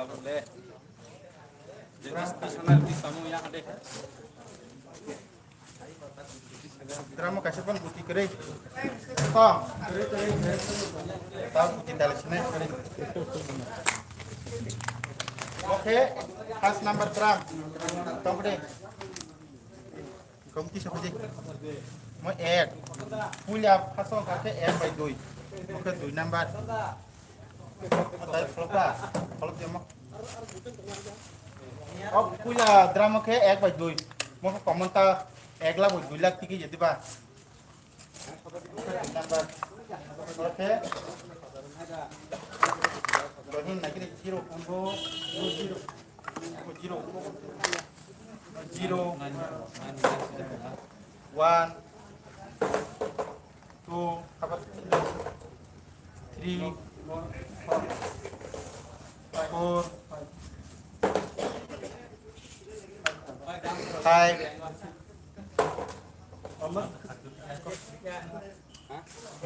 boleh. Jadi sana di sana yang ada. Drama kasih pun bukti kering. Tom, kering. Tahu bukti dalam sini kering. Oke, has number drum. Tom deh. Kamu kisah apa sih? Mau add. Punya pasang kakek add by doi. Oke, doi number. Atau kalau dia mau. Oh, punya drama ke add by doi. Mau komentar add lah buat doi lagi tiga jadi pak. Number. Oke. Dohin lagi ni zero. Zero. 1 2 apa 3 4 5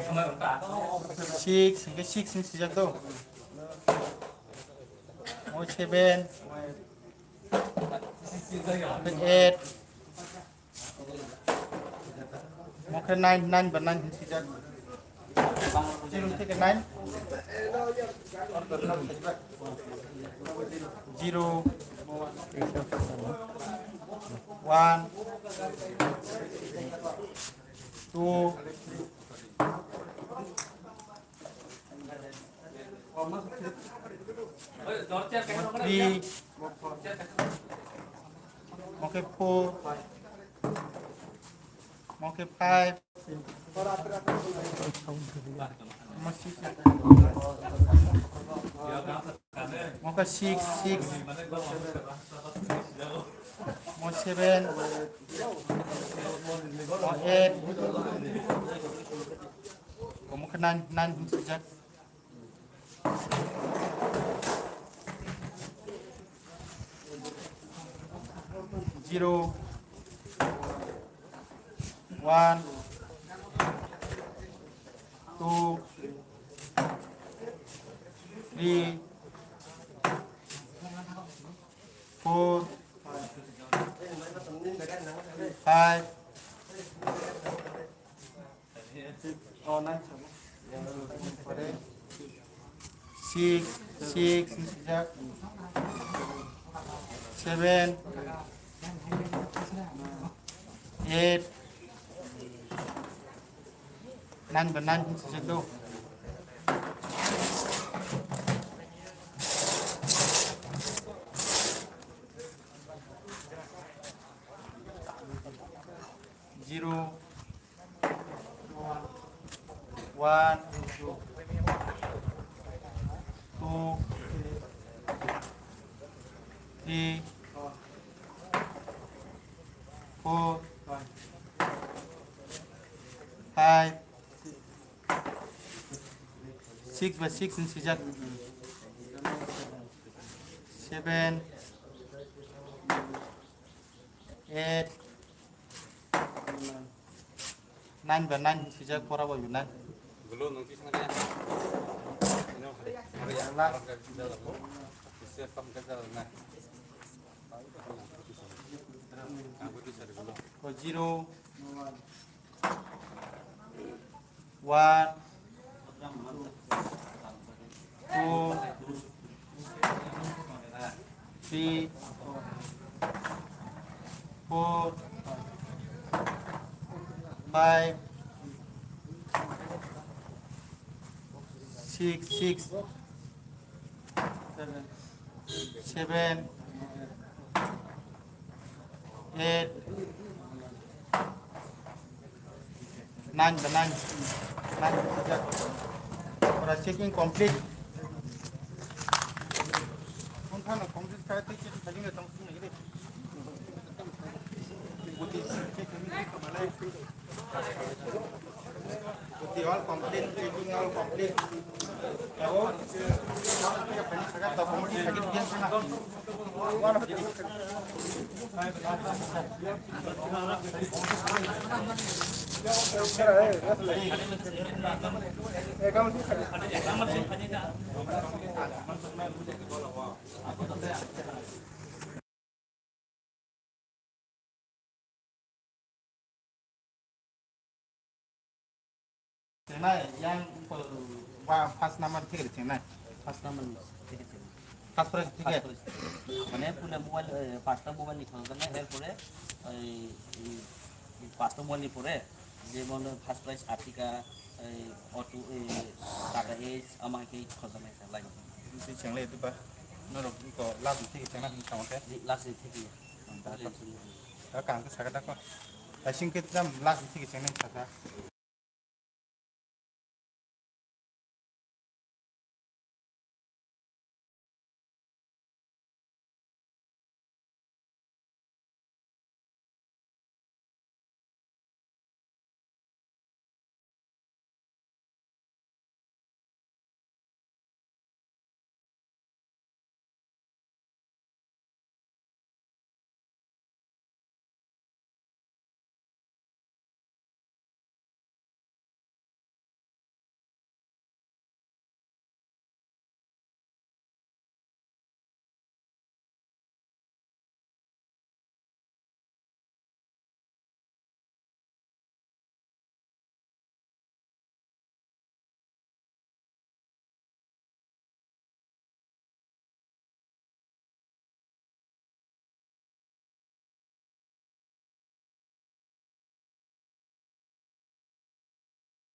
6 ke 6 ni sejak tu mau 7 8 mau ke 9 benar sejak zero ke 9 zero 1 2 3 mau ke 4 mau ke 5 masih mau ke 6 mau 7 mau 8 mau ke 9 sejak 0 1 2 3 4 5 6 sejak 7 8 9 benar sejak tu 0 1 2 3 4 5 6 by 6 sejak 7 8 9 benar sejak pora bayunan Belum nanti sana ya. Ini yang lah. Bisa kamu kerja nah. 0 1 2 3 4 5 6 7 8 9 benar 9 sejak para checking complete kung paano complete kahit check lagi na tong sino gid buti check ni kamalay buti all complete checking all complete ako ya pwede sagat to kung sakit diyan sana wala jadi kamu Tonight, yang first number ticket tonight. First number দেখেছি First prize first ticket. Prize মানে পুরো mobile পাঁচটা mobile নিতে হবে না এরপরে এই পাঁচটা মোবাইল নিয়ে পরে যেমন first prize আর্টিকা auto tata S আমাকে খোঁজা নাই স্যার লাগে Di channel itu bah. Nurut ko last ticket channel ini sama teh. Last থেকে Dah kan ke sakit aku. Asing kita jam last ticket channel kata.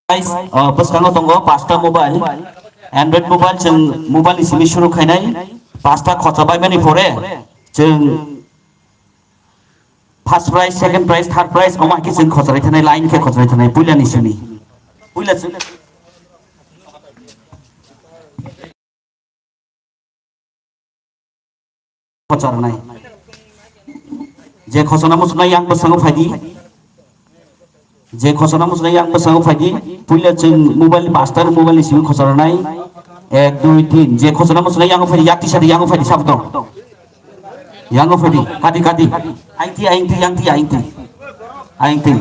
guys paskango tongo pasta mobile android mobile जों mobile इसimi शुरू खायनाय पांचटा खरचाबाय माने परे जों first prize second prize third prize अमा के जों खरचाबाय थानाय लाइन के खरचाबाय थानाय पुइलानि सुनि पुइला खरचानाय जे खसना मुसना yang paskango फायदि जे खसना मुसना yang paskango फायदि पुइला जों मोबाइल पांचटा मोबाइल इसimi खरचानाय 1 2 3 जे खसना मुसना yang फायदि yakti sadi yang फायदि sabdo yang फायदि kadi kadi aingti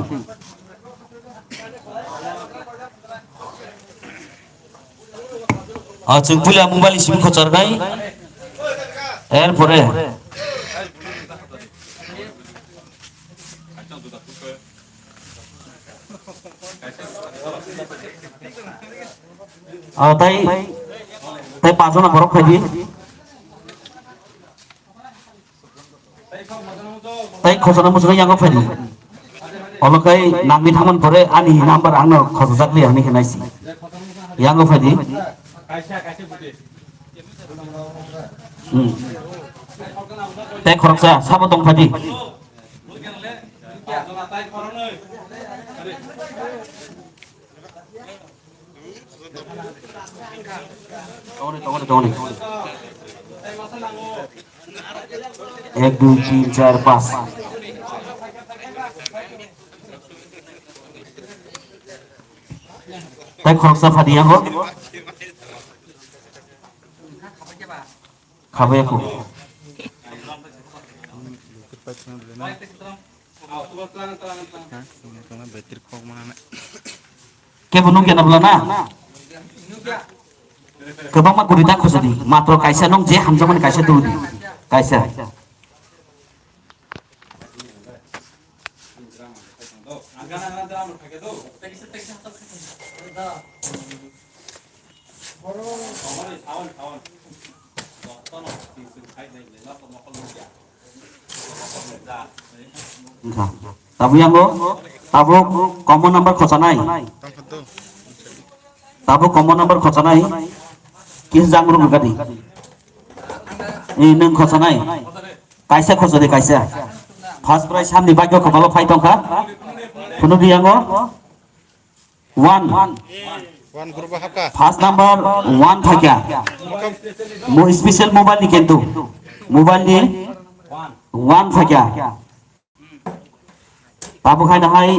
जों पुइला मोबाइल इसimi खरचानाय एरपरे তাই পাঁচজন ঘরক খাইদি তাই খসনা মুসনা yang ফাইদি অলকাই নামনি থামান পরে আনি নাম্বার আংনো খসজাকলি আনি খেনাইছি yang ফাইদি তাই খরকসা সাবো দং ফাইদি एक 2 3 4 5 তাই খরচা ফাদি আঙ্গ খাবে একু কে বনু কেন বলা না गोबां मा गुरिदा खसदि मात्र कायसा नं जे हामजामन कायसा दुदि कायसा tabu yang go tabu common number khosanai tabu common number khosanai किस जांगरु गगadi ए नों खसनाय कायसा खसदे कायसा फर्स्ट प्राइज सामनि भाग्य खबालो फाइतंखा कुनु दियांगो 1 ग्रुप हाका फर्स्ट नंबर 1 थाक्या मो स्पेशल मोबाइल नि केन्तु मोबाइल नि 1 थाक्या बाबु खायना हाय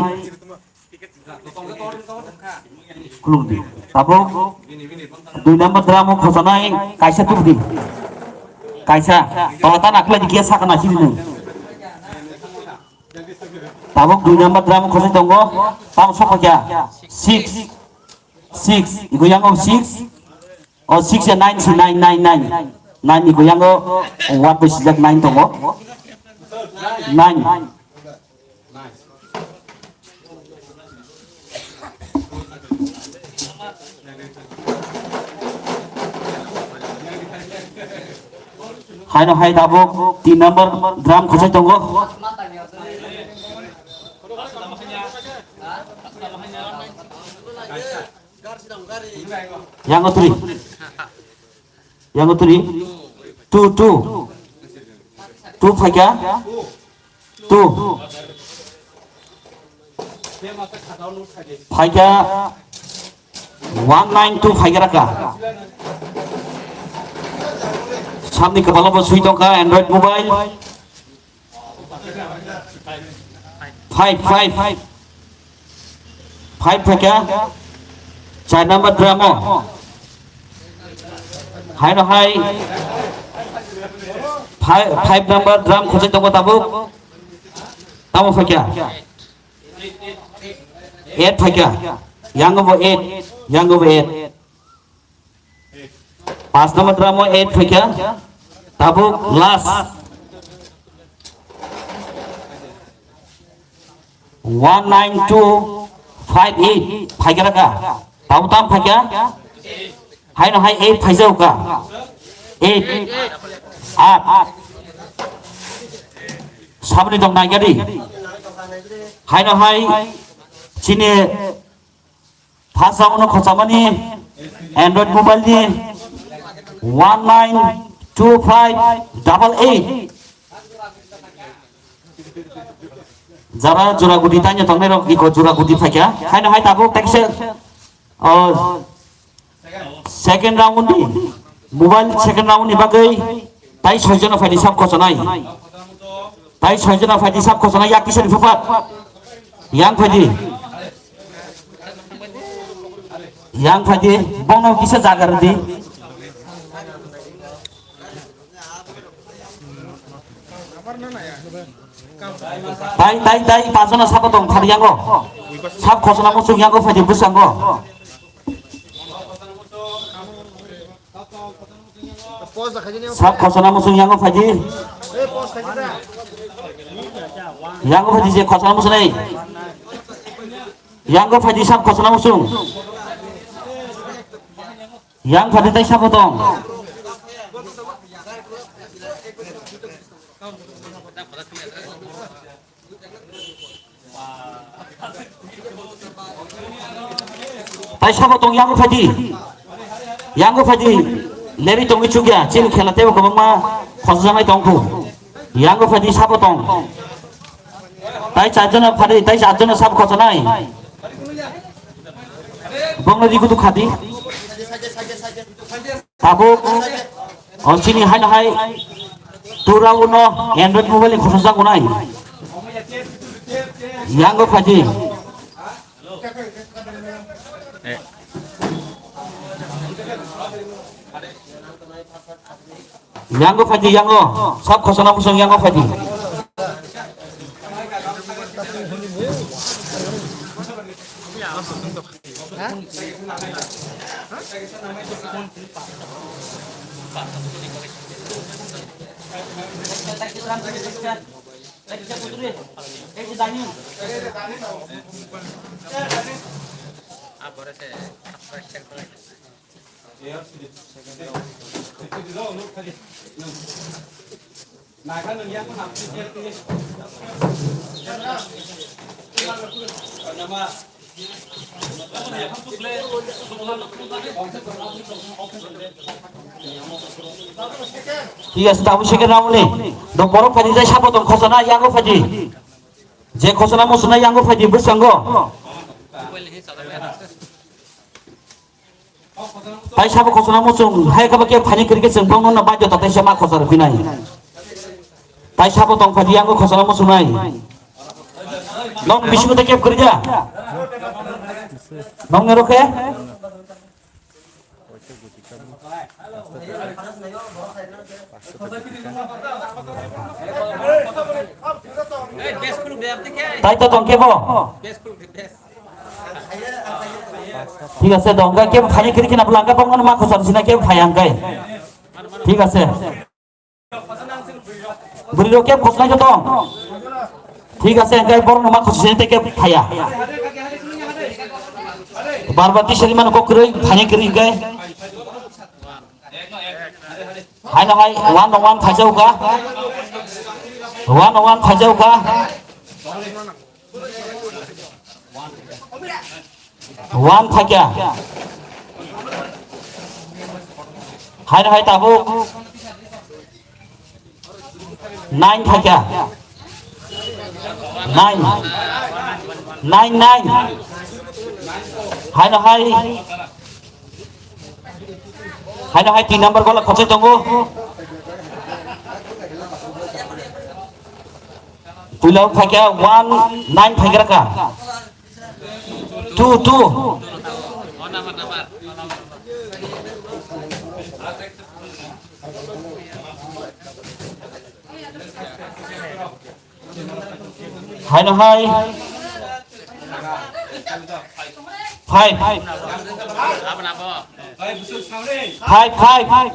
खुलुमदि बाबु 2 number drama khosanai kaisa tubdi kaisa tolatan akla dikia sakana sini tabok 2 number drama khosai tongo tam sokya 6 igo yang 6 or 6 ya 9 si 9 igo yang what be sejak 9 tongo 9 hai no hai tabuk 3 number drum khosai tongo yang oturi 2 phaika 2 phaika 192 phaika raka samni kepala bosui tongka Android mobile 5 phaika 4 number drama hai no hai 5 number drum khosai tongo tabuk tamo phaika 8 phaika yang over 8 5 number drama 8 phaika tabuk last 19258 phaika raka tabu tam phaika hai no hai 8 phaijau ka 8 sabni dong nai gadi hai no hai chini phasa uno khosamani Android mobile ni 192588 jara jura gudi tanya tongnai rok iko jura gudi phaika hai no hai tabuk tekse second round ni mobile second round ni bagai tai soijona phaidi sab khosonai tai soijona phaidi sab khosonai ya kisari phapat yang phaidi bono kisa jagar di tai pasona sab tong phadi yango sab khosona musung yango phaidi busango sab khosona musung yango phaidi je khosona musung nai yango phaidi sab khosona musung yang phaidi tai sab tong tai sab tong yango phaidi leri tong ichugya chin khelate ko bangma khosjamai tongku yango phaidi sab tong tai charjona phadi tai charjona sab khosonai bangla di kutu khadi tabu chini hai na hai tura uno Android mobile khosja gunai yango phaidi yango phaidi yango sab khosona musung yango phaidi ঠিক আছে তাবু শেখের নামলে দো বড় ফাইদি যাই সাবতম খসনা Yango ফাইদি যে খসনা মসনা Yango ফাইদি বুসঙ্গ তাই সাব খসনা মসুং হাই কাবা কে ফানি করিকে जों বংন না বাদ্য তাই সেমা খসর ফিনাই তাই সাবতম ফাইদি ইয়াঙ্গো খসনা মসুং নাই লং বিষ্ণু তে কেপ করি যা নং রোখে তাই তো তংকে বো ঠিক আছে দংগা কে ফানি করি কিনা বলাঙ্গা বংন মা খসর সিনা কে ফায়াঙ্গাই ঠিক আছে বুড়ি কে খসনা যত ঠিক আছে এঙ্গাই বরন মা খসিনে তে কে ফায়া बार-बार तीसरी मन को करी फानी करी गए hai no hai one on one phajau ka one on one phajau ka one phakya hai no hai tabu nine phakya nine nine nine hai no hai तीन नंबर गोला खोचे तंगो पुलाव फाक्या 19 फाक्या का 2 हाय ना हाय 5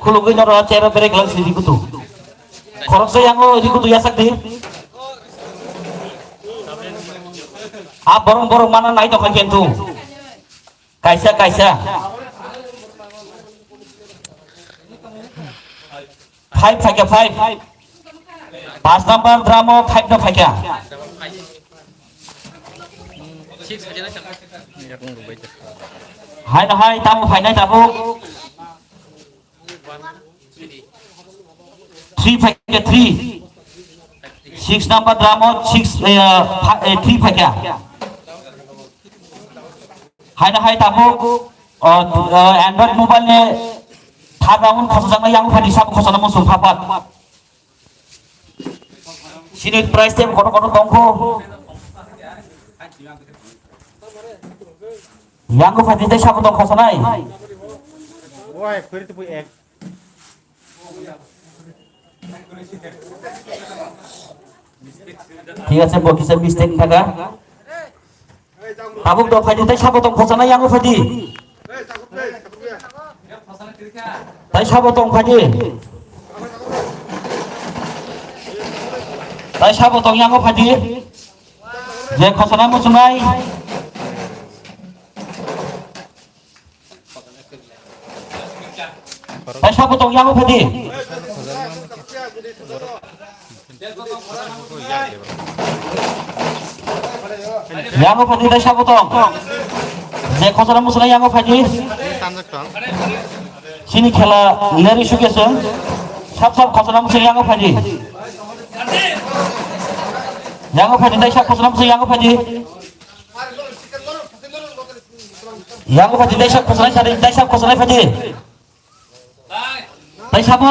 Kalau gue noro cara beri kelas di kutu, korok saya yang di kutu ya sakti. Borong mana naik to kajian tu, kaisa. Five fakia 5 number drama 5 no fakia. Hai na hai tamu phải nay tamu 3 fakia 3 6 number drama 6 3 fakia. Hai na hai tamu Android mobile ne third round khosang yang phadi sab khosana mo sulfapat sini price tem kono tongko yang ko phadi dai sab tong khosanai oi phiri tu ek ঠিক আছে বকিছে mistake থাকা tabuk do phadi dai sab tong khosanai yang ko phadi tai sab tong phadi tai sab tong yang ko phadi je khosana mo sunai tai sab tong yang ko phadi yang ko phadi tai sab tong je khosana mo sunai yang ko phadi sini khela leri sugese sab khosana mo sunai yang ko phadi yang ko phadi tai sab khosana mo sunai yang ko phadi yang ko phadi tai sab khosana phadi tai sab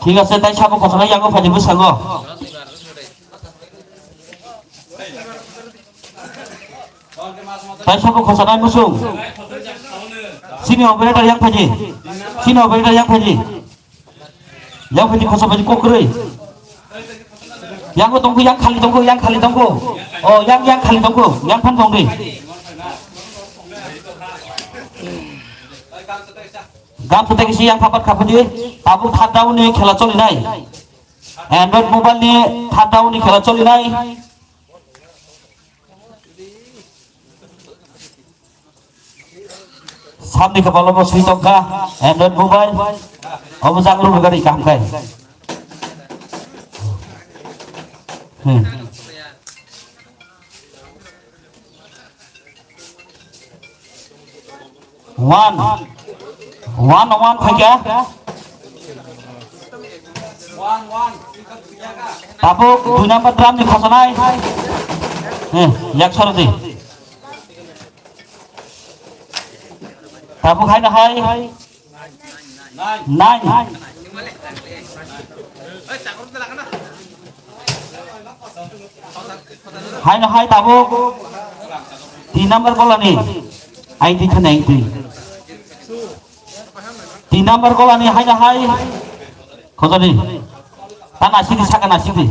ঠিক আছে তাই সাবো খসনা yang ko phadi busango tai sabu khosana musung sini operator yang phadi khosa phadi kokrei yang ko tongku yang khali tongku oh yang khali tongku yang phan tongri gam pute kisi yang papat khapadi tabu third down ni khela choli nai Android mobile ni third down ni khela choli nai samne ka balo bo sri tongka Android mobile obojang lu gari kam kai one phakya tapo 2 number drum ni khosanai yak soroti tapo khai na hai 9 hai na hai tapo 3 number bola ni ai di thane ai 3 number gola ni hai na hai khosani tan asidi saka nasidi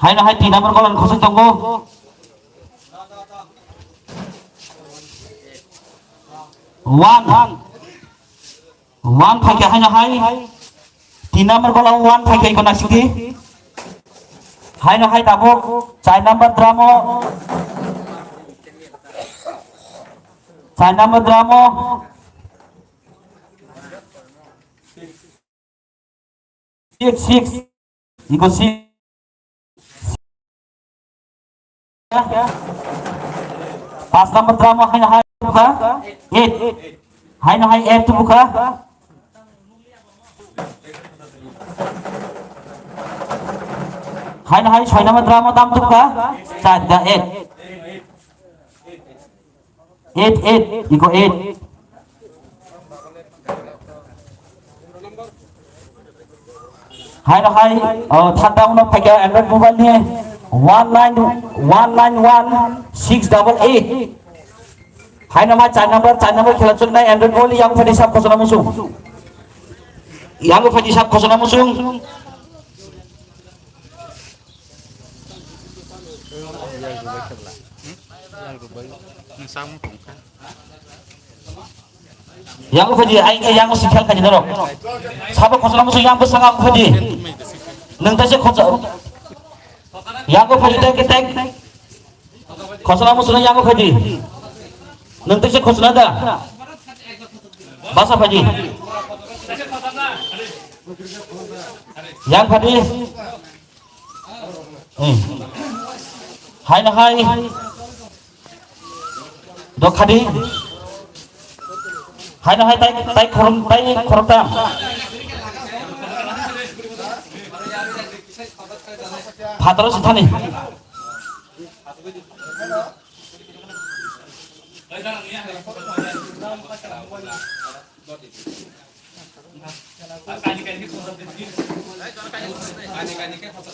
hai na hai 3 number gola khosai tongo 1 फाइके हाय ना हाय 3 number बोला 1 फाइके को नासिकी हाय ना हाय दाबो 4 number ड्रामो 4 number ड्रामो 6 iko 6 5 number ड्रामो हाय ना हाय buka 8 हाय ना हाय 8 tu buka हाय ना हाय 6 number ड्रामो दाम tu buka 8 iko 8 हाय ना हाय थांदा उनाव फैया एंड्रॉइड मोबाइल नि 19116888 हाय ना मा 4 नंबर खेला चलनाय एंड्रॉइड मोबाइल yang फैदि साब खसना मुसुं yang फैदि साब खसना मुसुं yang fadi ai yang sikhal ka dinaro sabo khosla musu yang besang aku fadi nang ta se khosla yang ko fadi tek tek khosla musu yang ko fadi nang ta se khosla da basa fadi yang fadi hai na hai do khadi hai na hai tai khorom ta phataro sithani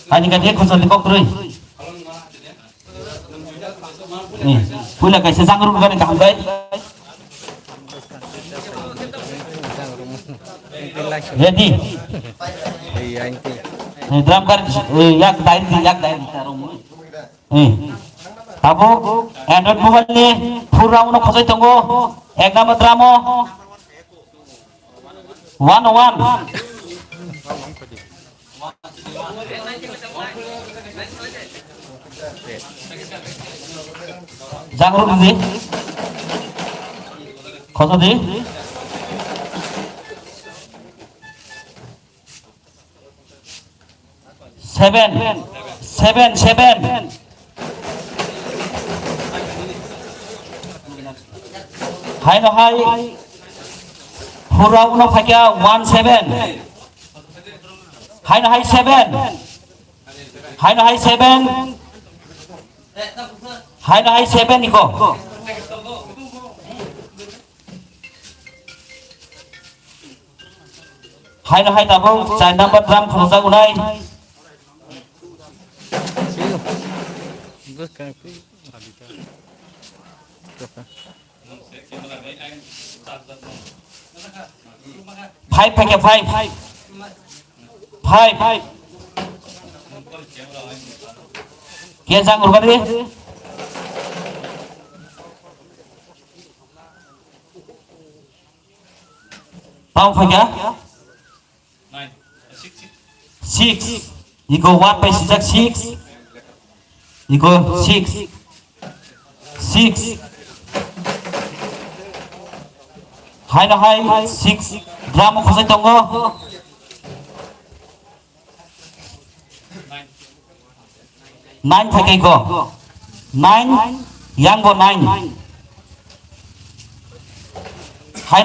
ani kan dia khosal dipok trui pula kaisa jangrung kan ka hambai ready drum kar yak dair tarum tabo android mobile ni pura uno khosai tongo ek number dramo 101 jangrung di khosa di 7 hai no hai pura uno phakya 17 hai no hai 7 hai no hai 7 hai no hai 7 iko hai no hai tabo 4 number drum khosa unai five pakai five kia jang urgan ni tau pakai 6 iko what by 6 iko 6 hai na hai 6 drama khosai tongo 9 pakai ko 9 yang go 9 hai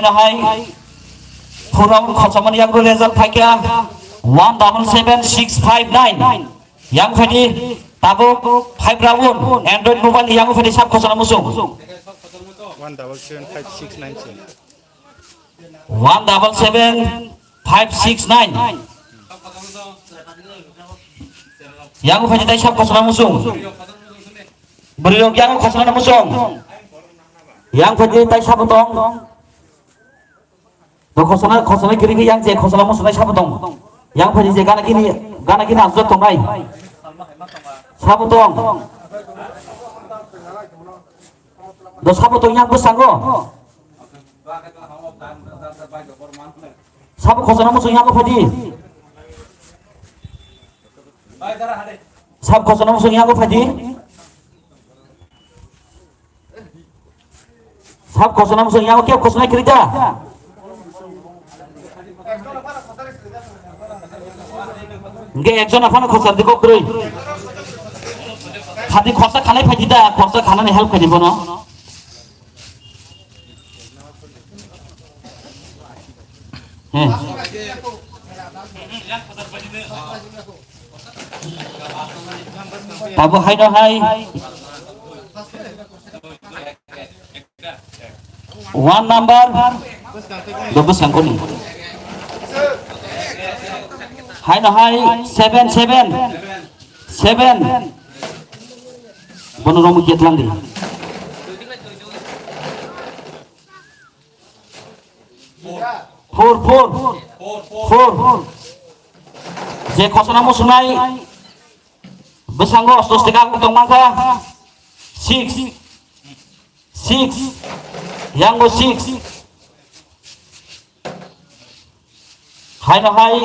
na hai purang khosaman yang go result pakai 177659 yang fadi tabo 5 round android mobile yang fadi sab khosana musung 177569 yang fadi tai sab khosana musung beriok yang khosana musung yang fadi tai sab tong do khosana kiri yang je khosana musung sab tong yang fadi je gana kini azot tong nai sab tong do sab tong yang besang go Sabo khosana musuh yang fadi. Sab khosana musuh yang fadi. Sab khosana musuh yang kya khosana kerja. Nge ekjon afan khosar diko kroi. Khadi khosa khanai fadi da khosa khanai help kadi bono. Tabu hai no hai. One number. Dobus yang kuni. Hai no hai 7. Bono romu kiat landi. Four. Je khosana musunai besanggo tos tiga utong mangka 6 yang go 6 hai no hai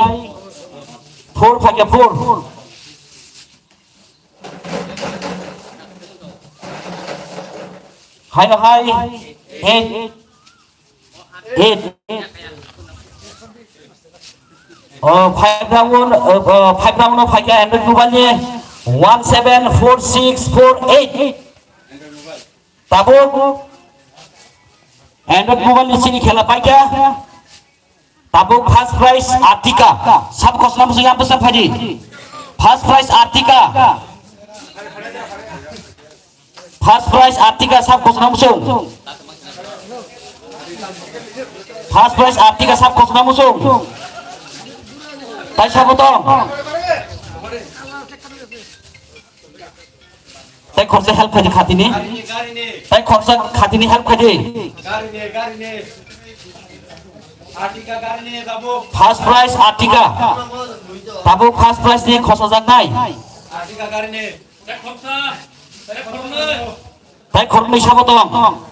4 pakai 4 hai no hai 8 5 round of Android mobile 174648 tabuk Android mobile sini khela paika tabuk first prize Artika sab khosna musuh yang besar Faji first prize Artika sab khosna musuh first prize Artika sab khosna musuh Taisa potong. Tai khorsa help kaji khati ni. Tai khorsa khati ni help kaji. Artika gari ni tabu. First prize Artika. Tabu first prize ni khorsa jak nai. Artika gari ni. Tai khorsa. Tai khorsa ni sabotong.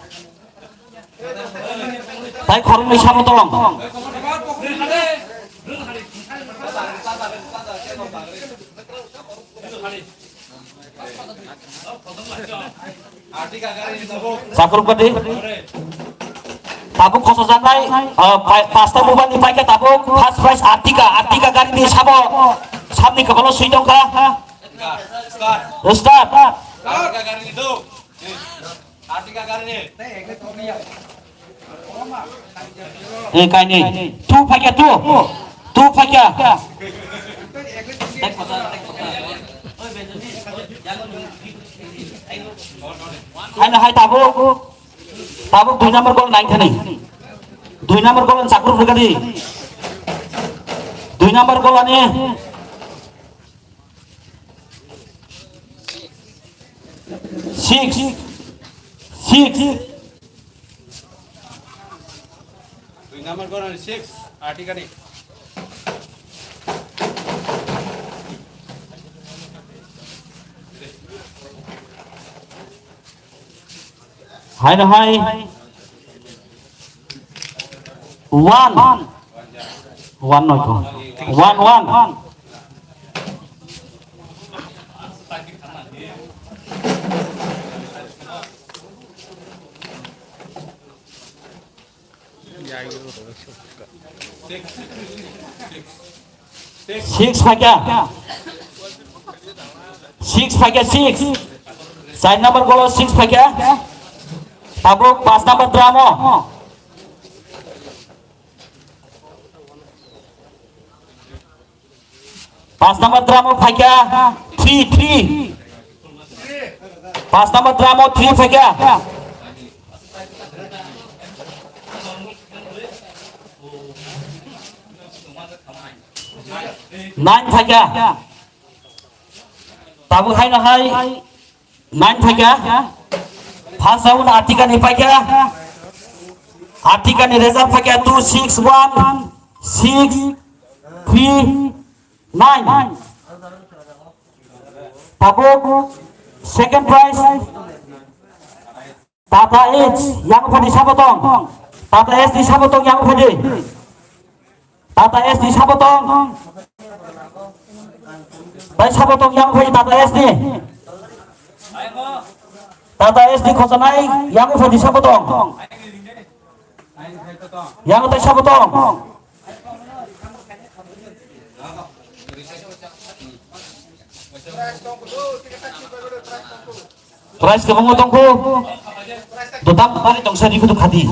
Tai khorsa ni sabotong. Sakur padi tabuk khosa janai pasta mobile ni paika tabuk first prize Artika gari ni sabo sabni kepala suitong ka start Artika gari ni do Artika gari ni kai ni tu paika hai tabuk 2 number gol naik thani 2 number gol sakur berkadi 2 number gol ane 6 2 number gol ane 6 Artika ni hai no hai 1 noi ko 1 6 pakai 6 side number gol 6 pakai tabuk 5 number drama 5 number drama pakai 3 5 number drama 3 pakai 9 pakai tabuk hai no hai 9 pakai First round Artika ni pakai Artika ni result pakai 2 6 1 6 3 9 tabuk second prize Tata H yang pada sabotong Tata S di Sabotong yang phadi. Tata S di Sabotong. Tai Sabotong yang phadi Tata S di. Tata S di khosanai yang phadi Sabotong. Yang tai Sabotong. Price ke mengotong ko. Dotam balik tong sari kudu khati.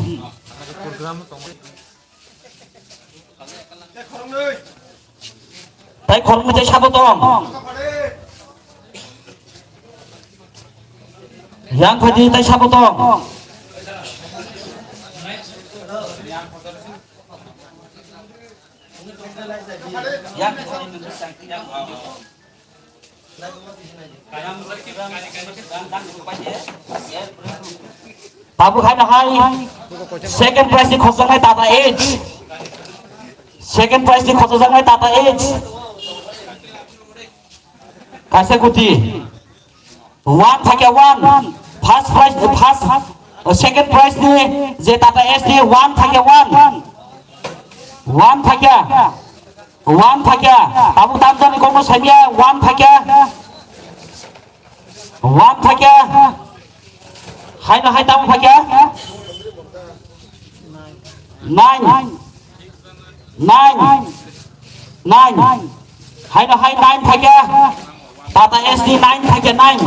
Tai khorong tai Sabotong. Yang khati tai Sabotong. Tabu khai na hai. Second prize di khosang hai Tata Edge. Second prize di khosang hai Tata Edge. Kaise kuti. One thake one. First prize second prize di je Tata Edge di one thake one. One thake. One thake. Tabu tamjan kono sabia one thake. One thake. Hai na hai tamu thake. Nine. Hai na hai nine thake. Tata SD nine thake nine.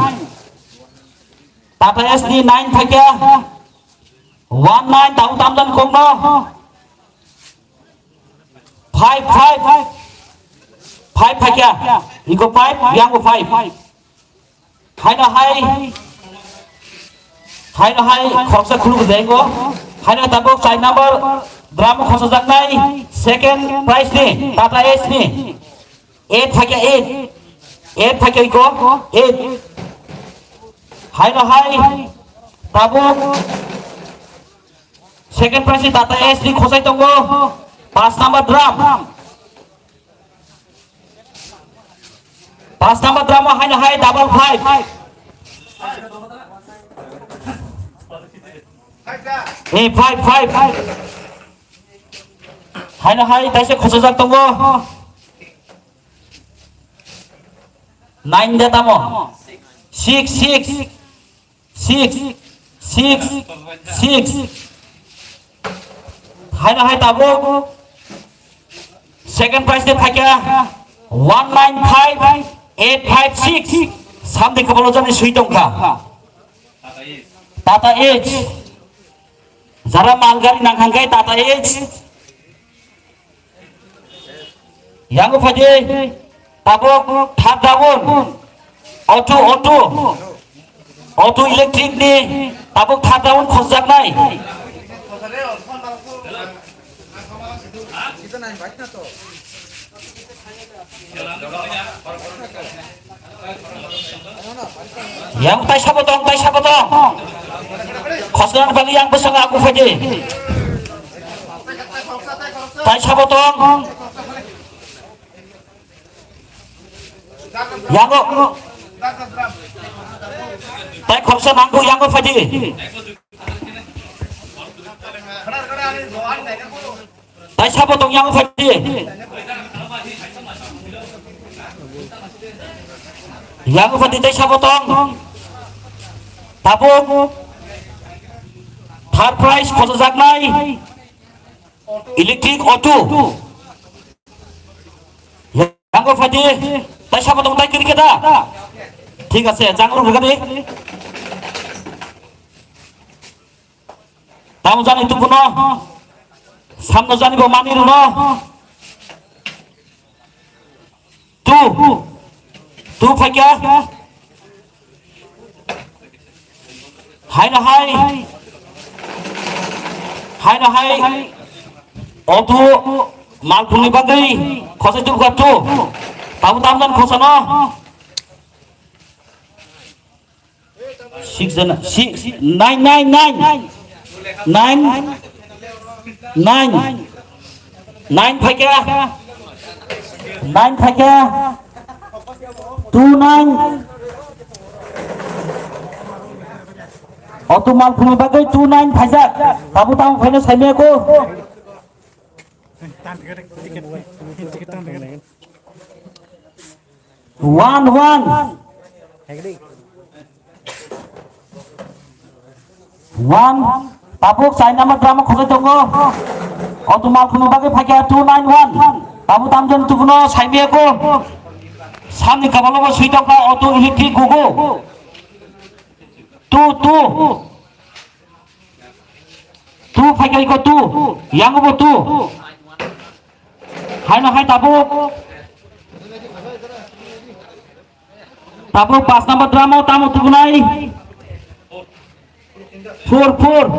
Tata SD nine thake. One nine tamu tamjan kono. Five thake. Iko five, yang ko five. Hai na hai khorsa khulu dengo. Hai na tabok chai number drama khorsa jangnai second prize ni Tata S ni 8 thake 8 thake iko 8. Hai na hai tabok second prize ni Tata S ni khosai tongo 5 number drum. 5 number drum hai na hai double five. Five. Hai na hai taise khosajak tongo. 9 deta mo. 6. Hai na hai tabo. Second prize de thake 195,856. Samde kebolo jani sui tongka. Tata Edge. Jara malgari nanghangai Tata Edge. Yang phadi tabok third down. Auto electric ni tabok third down khosjak nai. Yang tai Sabotong. Khosnan bali yang besang aku phadi. Tai Sabotong. Yang tai khorsa nangku yang phadi. Tai Sabotong yang phadi. Yang phadi tai Sabotong. Tabuk third prize khosajak nai electric auto. Yang phadi tai Sabotong tai cricket da. ঠিক আছে জাঙ্গুর ভুগানি তাও জানি তো কোন সামনে জানিব মানি রুন তু ফাইকা হাই না হাই অতু মালফুনি বাগৈ খসে তু গাটু তাও তামজান খসনা 6 jana 9 phaikia 29 Auto mal phumi bagai 29 phajak. Tabu tamu phainya saime ko. One. Tabuk sign number drama khosai tongo. Auto mal phumi bagai phagya 291. Tabu tamjon tubuno saime ko. Samni kabaloba suitaka auto electric gugo. Tu phagya ko tu. Yang bo tu. Hai na hai tabuk. Tabuk 5 number drama tamu tubunai. 4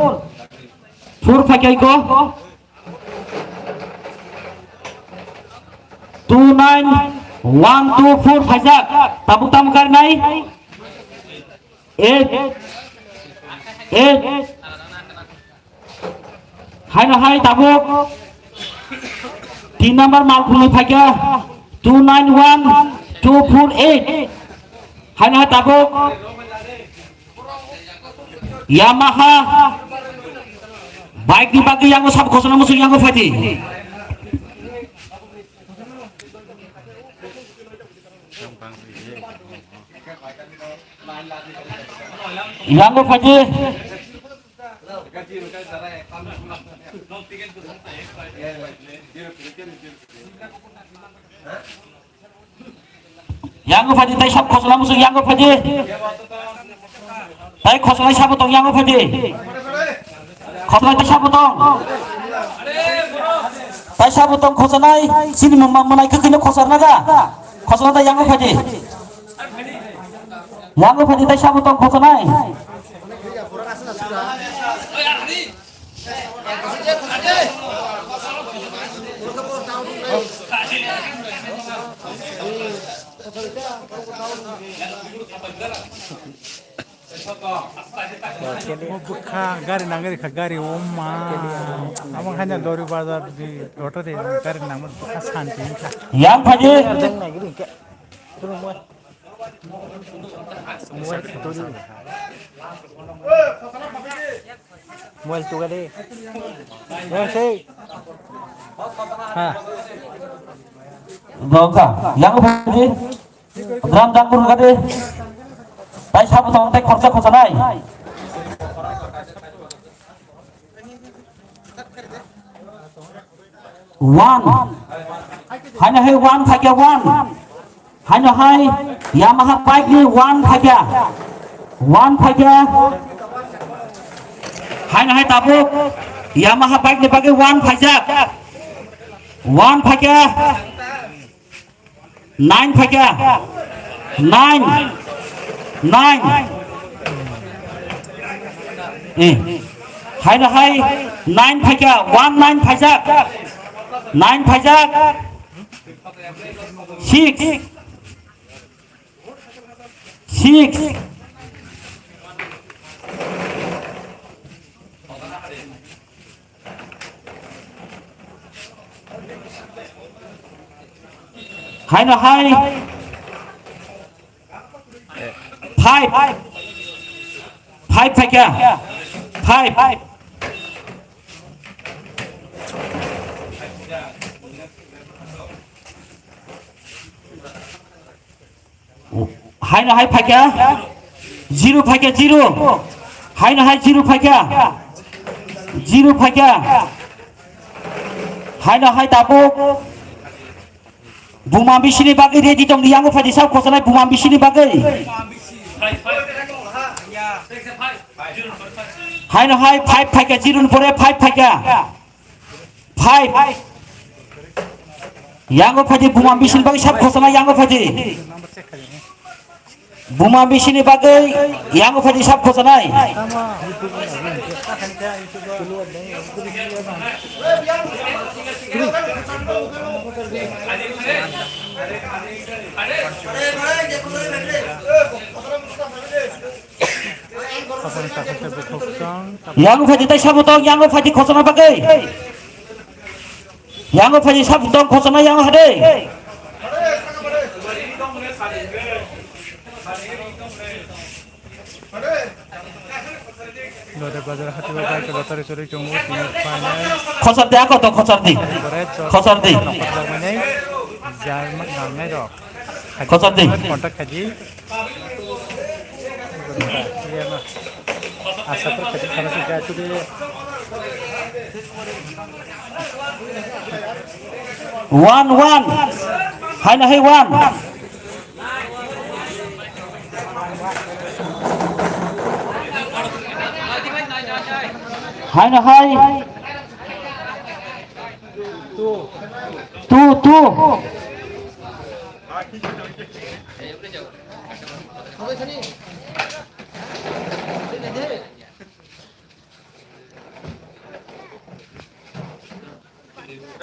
phagya ko. 29124 phajak. Tabuk tamu kar nai. 8 hai na hai tabuk 3 number mal khulu phagya 291248 hai na hai tabuk Yamaha bike di bagi yang sab khosona musul yang phati yang phati yang phati tai sab khosona musul yang phati tai khosona sab tong yang phati khosona tai sab tong tai sab tong khosona sini mamai khkhino khosarna ga khosona tai yang phati tai sab tong khosona buka gari nangari gari oma abang hanya dari bazar di hotel di gari nangari buka santai yang phati Mual tu kali. Ya sih. Ha. Doka yang phati drum dangkur kade tai sab tong tai khorcha khosanai one hai na hai one phagya one hai na hai Yamaha bike ni one phagya hai na hai tabuk Yamaha bike ni bagi one phajak 9 phagya 9 hai na hai 9 phagya 19 phajak 9 phajak 6 hai na hai 5 phagya 5 hai na hai phagya 0 phagya 0 hai na hai 0 phagya hai na hai tabuk buma bisini bagai ready tong yang phati sab khosanai buma bisini bagai hai na hai 5 phagya 0 pore 5 phagya 5 yang phati buma bisini bagai sab khosanai yang phati buma bisini bagai yang phati sab khosanai yang phati tai sab tong yang phati khosona bagai yang phati sab tong khosona yang hade Lode bazar hati bazar ke batari curi cungu tini panai Khasru দে কত খসর দি berat Khasru দি nak manai zaman ngai dok Khasru দি kontak kaji iya mah asa tuh kaji kalau sudah itu deh one one hi না hi one hi না hi two two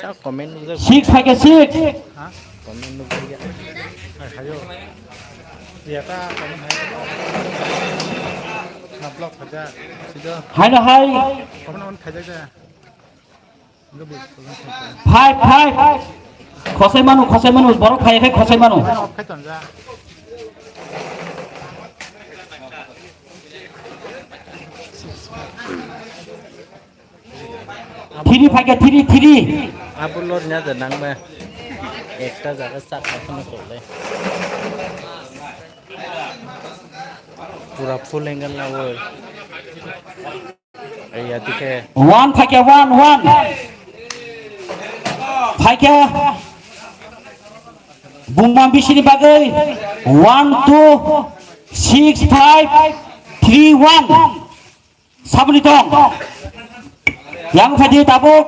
Chắc comment luôn rồi. Six ফাইকে six Comment luôn rồi. ayo iya ta kamu hai nablok saja sudah hi না hi kamu nawan kaja aja enggak bu five five খসাই মানুষ বড় খাই খাই খসাই মানুষ off kai ton ja three ফাইকে three three Apollo nya tenang mah. Ekta jaga sak sama sole. Pura full angle lah woi. Iya tike. One ফাইকে one one ফাইকে বুমবাম বিশিনি বাগৈ 1 2 6 5 3 1 সাবনি টং yang ফাইদি tabuk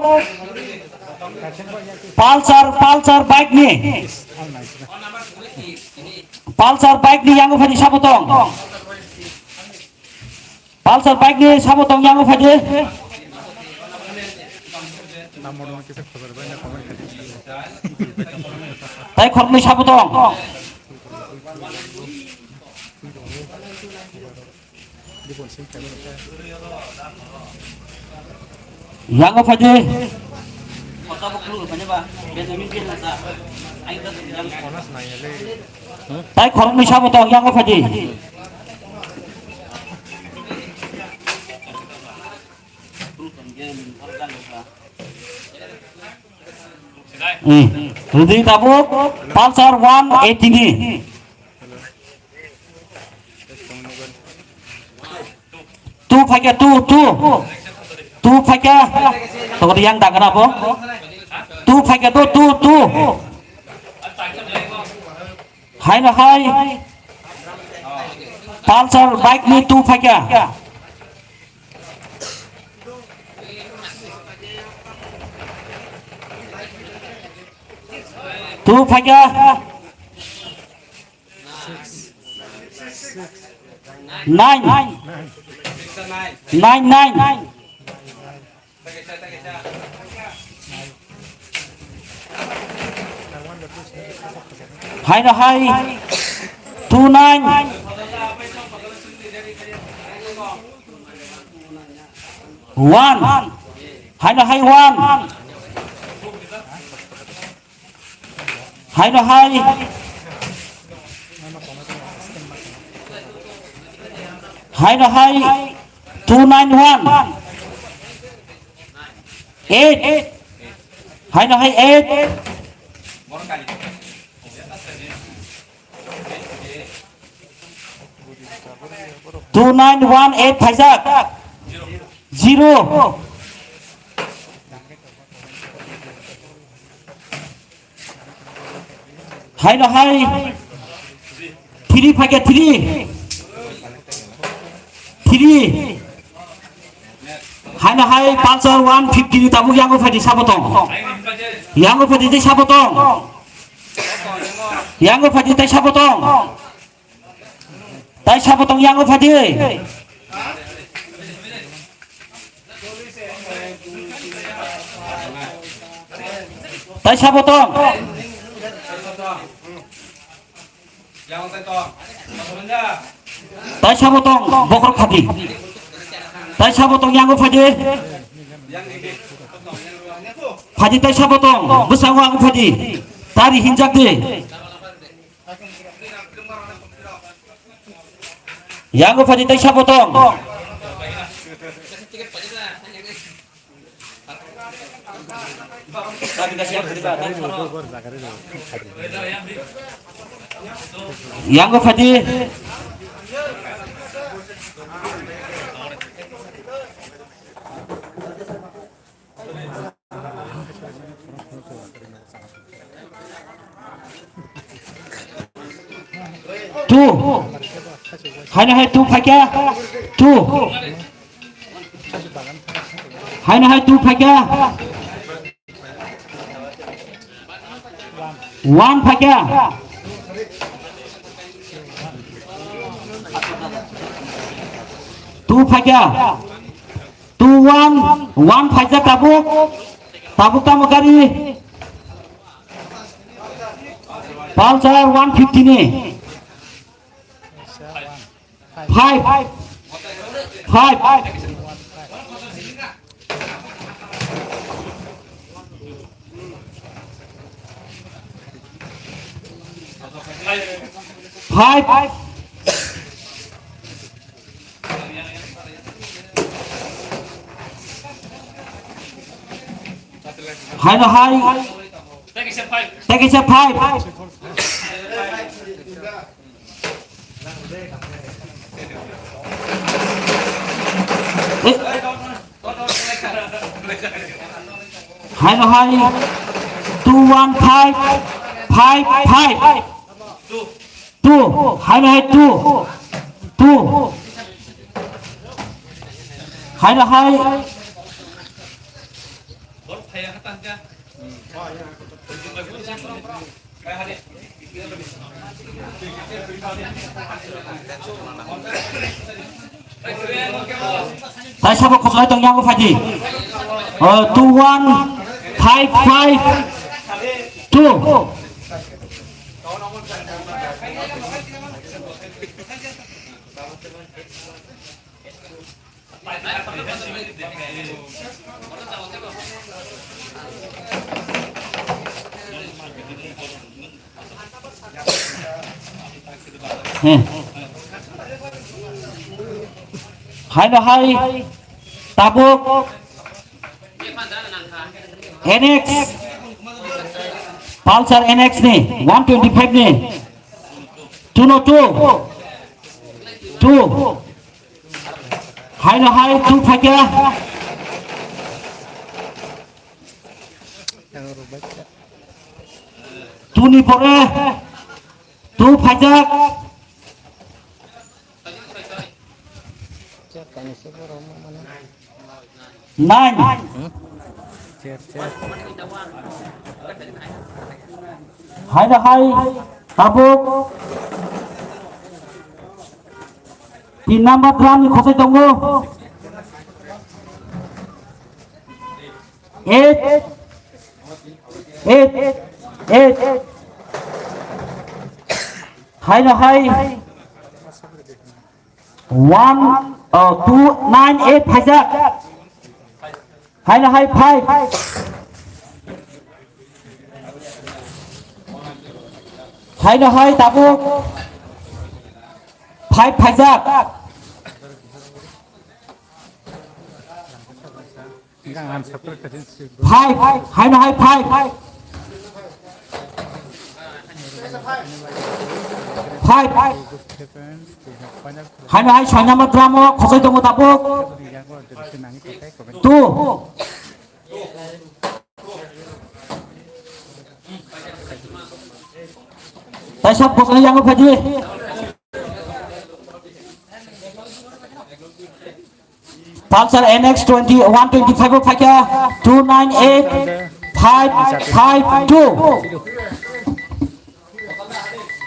পালসার বাইক নি পালসার বাইক নি yang ফাইদি সাবতং Pulsar bike নি সাবতং yang ফাইদি namun kita kabar banyak komen kaji তাই খরনি সাবতং di ponsel kamu yang faje panas nanya le তাই খরনি সাবতং yang faje Rudi tabuk Pulsar 180 ni tu pakai tu pakai toko yang tak kenapa tu pakai tu hai na hai Pulsar bike ni tu pakai tu pakai 9 hai na hai 29 1 hai na hai 1 hai na hai hai na hai 291 8 hai na hai 8 2918 Faizak 0 hai na hai 3 pakai 3 hai na hai Pulsar 150 ni tabuk yang faidi sabotong yang faidi teh sabotong yang faidi teh sabotong tai sabotong yang faidi tai sabotong yang teto sebenarnya tai sabotong bokor khati tai sabotong yang faidi faidi tai sabotong besang ang faidi tari hinjak de yang faidi tai sabotong Yang ko Fadi. Two. Hai tu Fakia. Two. Hai tu Fakia. One Fakia. Two Fakia. Two one Fakia tabuk tamukari. Pulsar 150 ni. Five. High. Take a five. High. 2 1 5. 2. High 2. High. Tại sao một khẩu tổng nhau có phải gì? 2 1 5 5 2. Hai tabuk NX Pulsar NX ni 125 ni 202 hai 2 Fakia. Tu ni pore 2 Fakia. 9 hai tabuk 3 number drum khosai tongo 8 hai 1 2 9 8 Fakia. Hai 5 hai tabuk 5 Fakia. Five. Hai 6 number drum khosai tongo tabuk 2. Tại sao cuộc này yang phải gì? Pulsar NX 125 Fakia 298 552.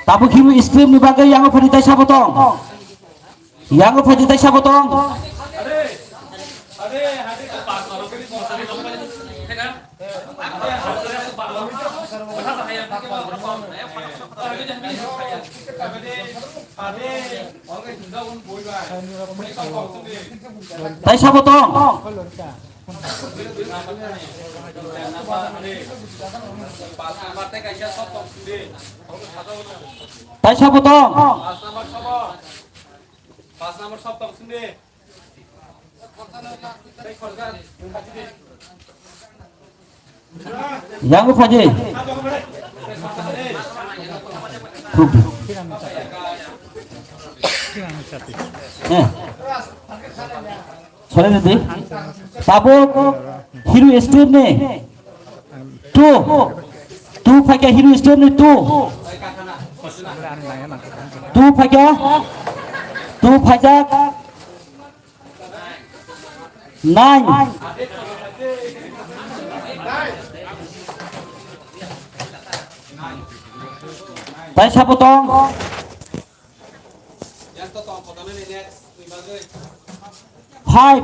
Tabu kimi screen ni bagai yang phải tay sao botong? Yang phải tay sao botong? Tại sao botong? Tại sao botong? 5 number sop tong sinde yang faje sorry nanti tabuk hero estate ne tu pakai hero estate ne tu pakai nine tai siapa tong Yang to tong potongnya ini next. five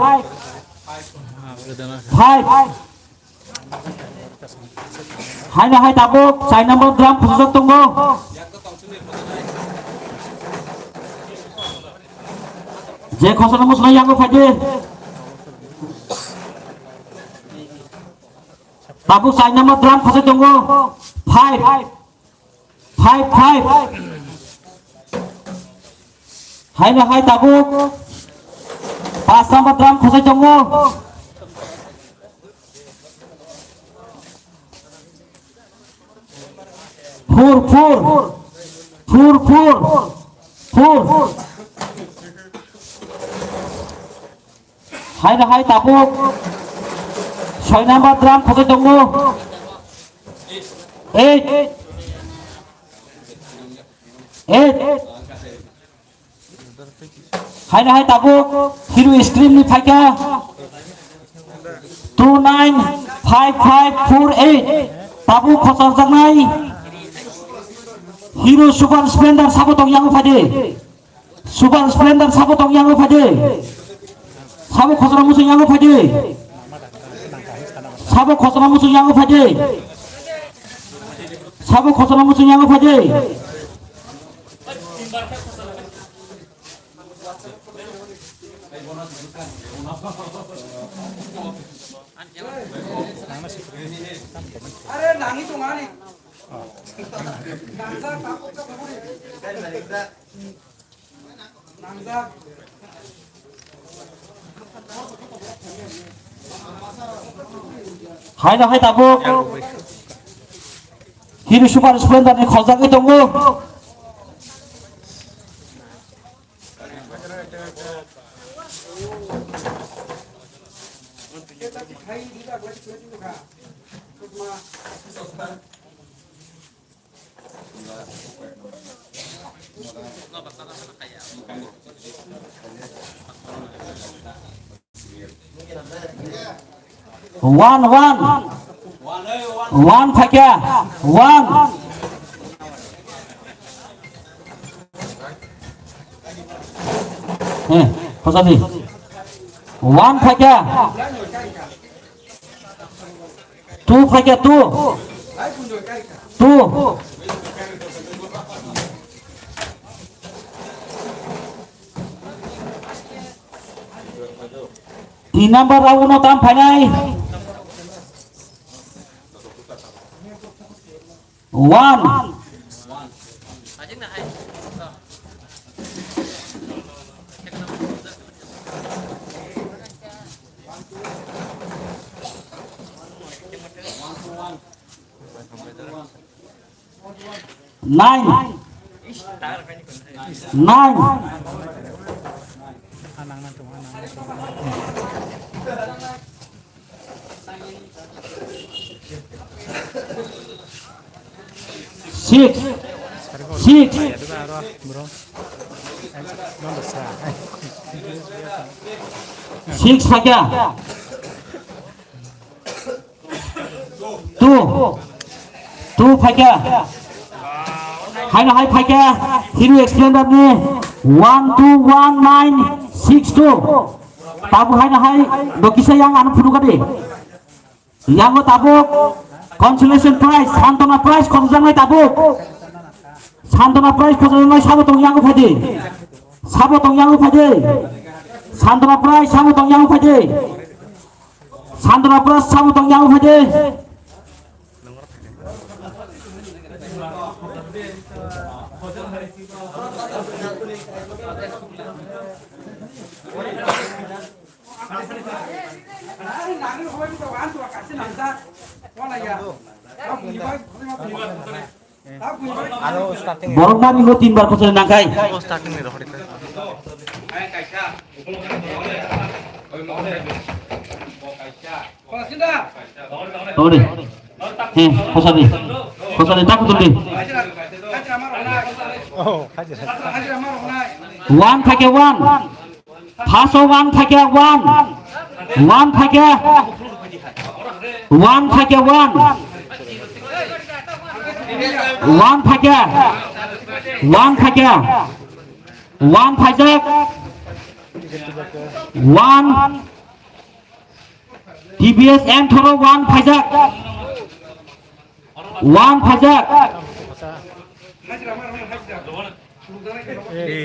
hai na hai tabuk sai number drum pusok tunggu Yang to tong sini potongnya. je khosana musna yang faje tabuk sai number drum pusok tunggu five hai na hai tabuk pas number drum pusok tunggu four hai na hai tabuk 6 number drum pusok tunggu 8 hai na hai tabuk hero stream ni phaika 295548 tabuk khosar jangnai hero super splendor sabotong yang faje super splendor sabotong yang faje sabuk khosar musuh yang faje sabuk khosar musuh yang faje sabuk khosar musuh yang faje Are nang itu ngani. Nangsa. hai na hai tabuk hero super splendor ni khojagi tunggu one phakia one khojagi one phakia two phakia two 3 number raun tam phanai 1 9 6 phakia 2 phakia hai na hai phakia hero explainer ni 121962 tabu hai na hai dokisa yang anu phudu kade yang tabuk consolation prize santana prize khojang tabuk santana prize khojang sabotong yang phaje sabotong yang phaje santana prize sabotong yang phaje santana prize sabotong yang phaje borok mami ngo 3 bar khosor nangkai ore khosor di tak tundi Oh, hajar. 1 থাকে 1 ফাঁসো 1 থাকে 1 1 থাকে 1 থাকে 1 1 থাকে 1 থাকে 1 ফাইজাক 1 TBS M thorough 1 ফাইজাক 1 ফাইজাক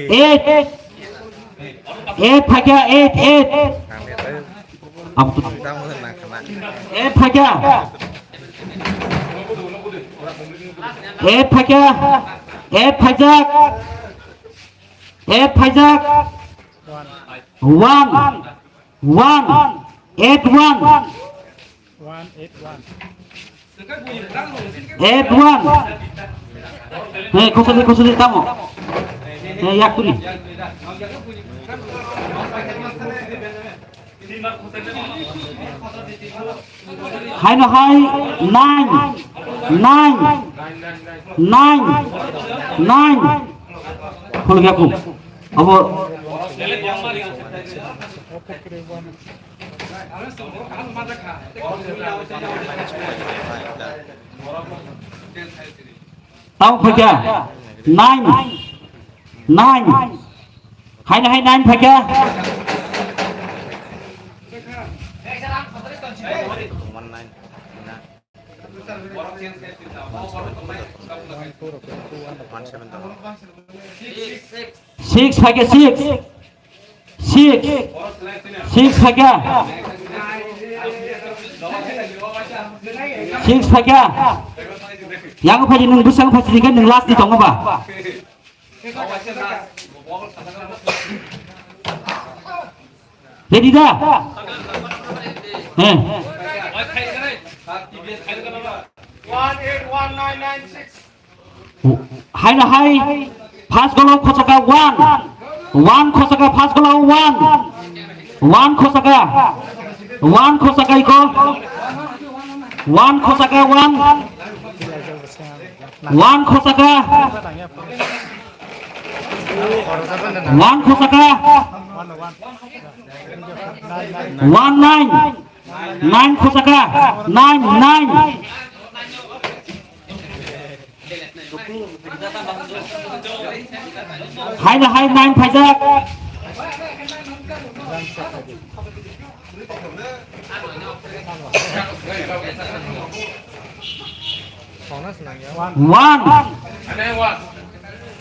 8 8 থাকে 8 apa tuh 8 থাকে 8 থাকে 8 ফাইজাক 8 ফাইজাক 1 1 8 1 8 1 khosadi tamo yak tuli hai no hai 9 9 9 9 khol gya ku abo tao phải kìa 9 9 hai là 9 phải kìa six phải kìa 6 phải kìa 6 phải kìa yang apa jadi nunggu sang pasti kan nung last di tong apa ready dah hai là hai pass goal khosaka 1 khosaka pass goal 1 khosaka iko 1 khosaka 1 khosaka 1 khosaka 1 9 9 khosaka 9 9 hai là hai 9 phải ra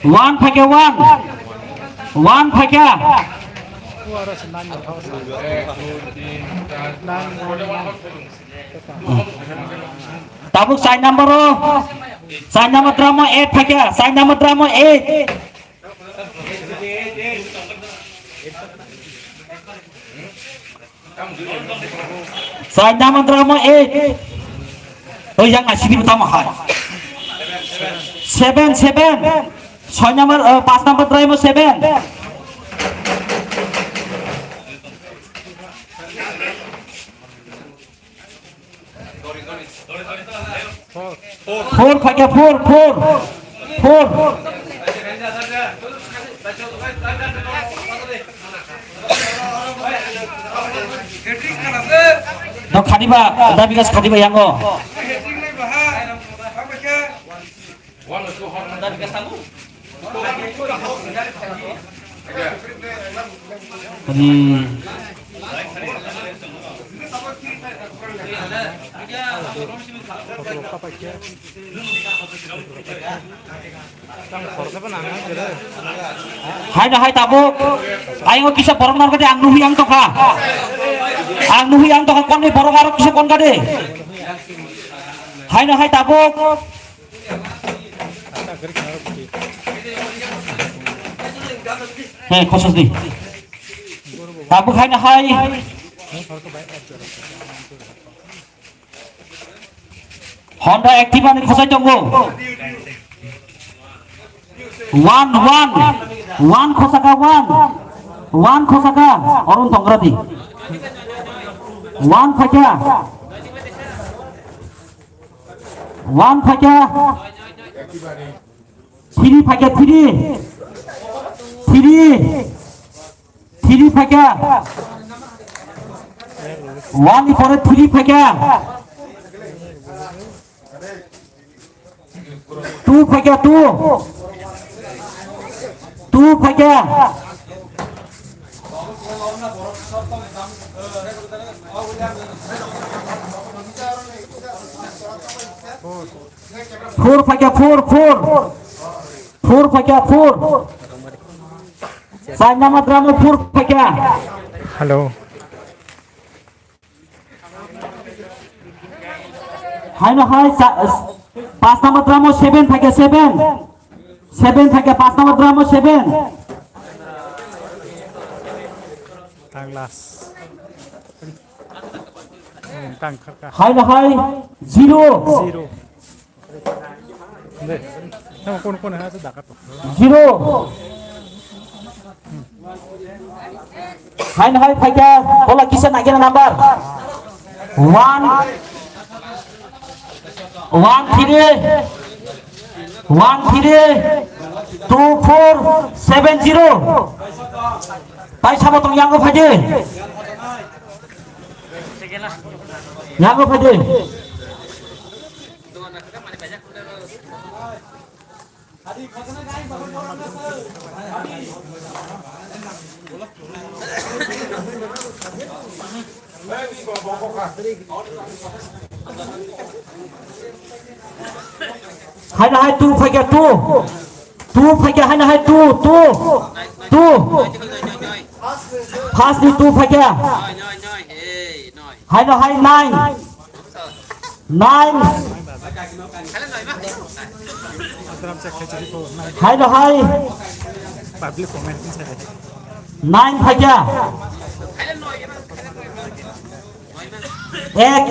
one phải kìa one phải kìa tabuk sign number drama 8 phải kìa sign number drama 8 sign number drama 8 oh yang ngasih di pertama hai 7 6 number 5 number drama 7 4 phải kìa 4 nó khadiba dabigas khadiba yango tadi hai na hai tabuk ayo kisah borong mar kade angnuhi ang toka kon ni borong arok kisah kon kade hai na hai tabuk khosos di tabuk hai na hai Honda Activa ni khosai tongo. One khosaka one. One khosaka Arun Tongradi. One phakya. One phakya. Three phakya three. Three phakya. One pore three phakya. Two phakya two. Two phakya. Four phakya four. Four phakya four. Five number drama four phakya. Hello. Hai no hai. Pass number drama seven phakya seven. Seven phakya pass number drama seven. Tanglas. Tang kaka. Hai no hai. Zero. Deh. Sama kon ha sudah kato. Zero. Hai no hai phakya. Bola kisan again number. One three. 2470. Tai sama tong yang faje. Yang faje. Hai na hai two phakya two. Two phakya hai na hai two. Pass ni two phakya. Hai na hai nine. Hai na hai Public comment saya. nine phakya. Ek.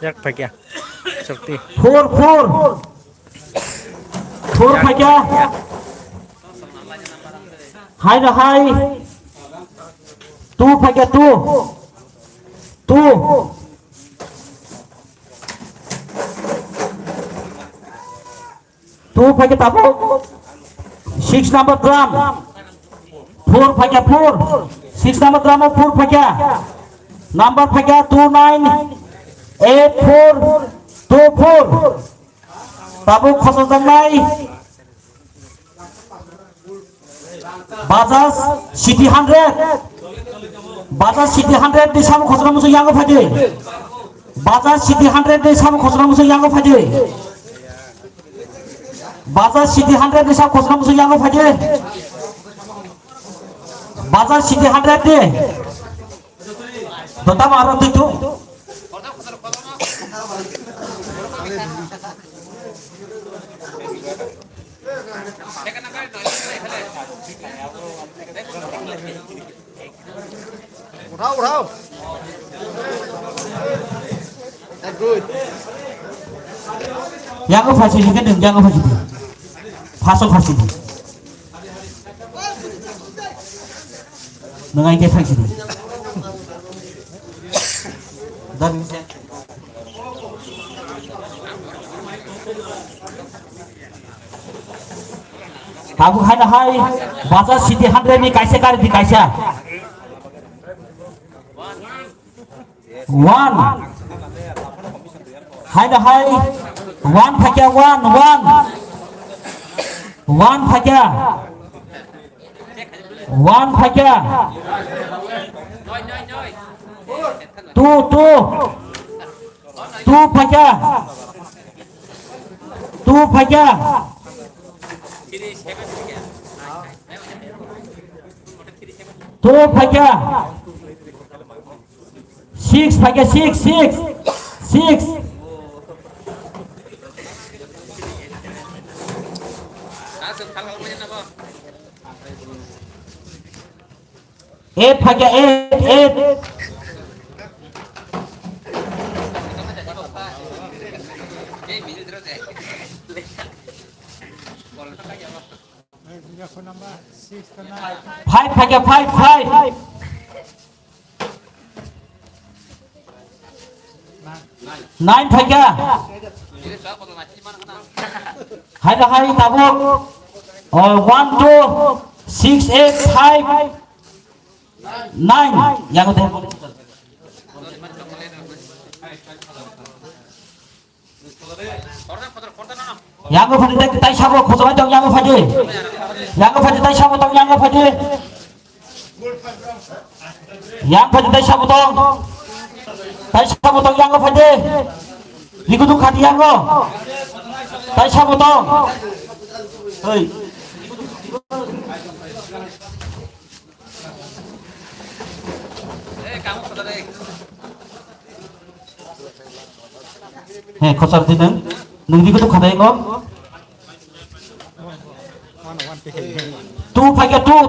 Yak phakya. Shakti. Four phakya. Hai na hai two phakya two. Two phakya tapo. Six number drum. Four phakya four. Six number drum of four phakya. Number phakya 298424. Tabu khosong nai. Bajaj City 100. Bajaj City 100 di samu khosong musuh yang faje. Bajaj City 100 di samu khosong musuh yang faje. Bajaj City 100 di samu khosong musuh yang faje. Bajaj City 100 di. Dota marah itu. उठाओ good Yang ko faci ni kan yang ko faci. Pasok faci. Nengai ke faci. Dan Tabu hai na hai Bajaj City 100 ni kaise kar di kaisa. One. Hai na hai. One phakya one. One phakya. One phakya. Two phakya. Two phakya. Two phakya. Six phakya six. 8 pakai 8 Phone number 6 to 9. 5 pakai 5 9 pakai hai dah hai tabuk 1 2 6 8 5 9 yang udah yang ko phadi tai sabo khosona tong yang ko phadi tai sabo tong yang ko phadi yang phadi tai sabo tong yang ko phadi likutu khati yang ko tai sabo tong oi khosar ti nang di ko tu khadai ngom 2 pakai 2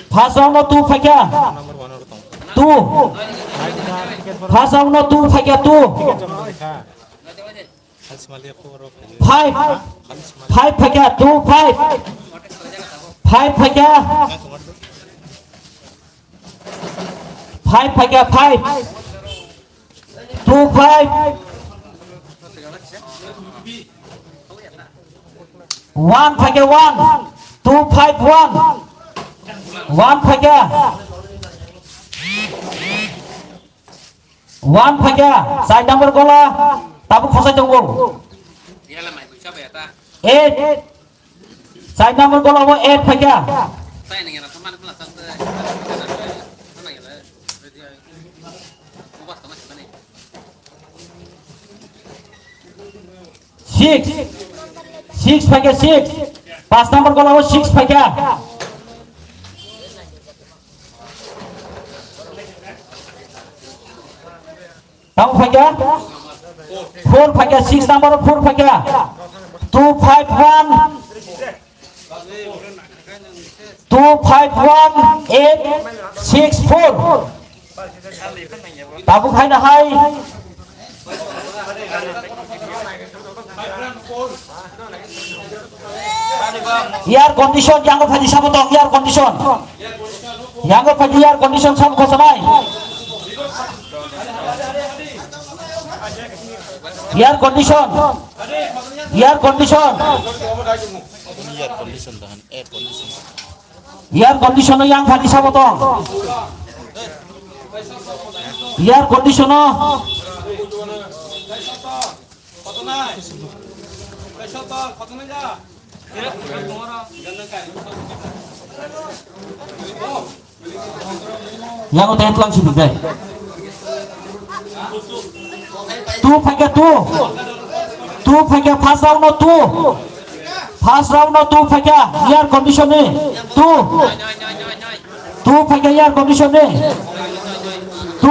pasang no 2 pakai 2 pasang no 2 pakai 2 5 pakai 2 5 pakai 5 pakai 5 2 5 1 pakai 1 2 5 1 1 pakai 1 pakai side number gola tabu khosai tunggu 8 side number gola 8 pakai 6 pakai 6 5 number gola 6 pakai tahu pakai 4 pakai 6 number 4 pakai 2 5 1 2 5 1 8 6 4 tabu khai na hai air condition yang ko phadi sabo tong air condition yang ko phadi air condition sab khosanai air condition air condition yang phadi sabo tong air condition yang udah tuang sini deh 2 pakai 2 pakai fast round no 2 pakai air condition ni 2 pakai air condition ni 2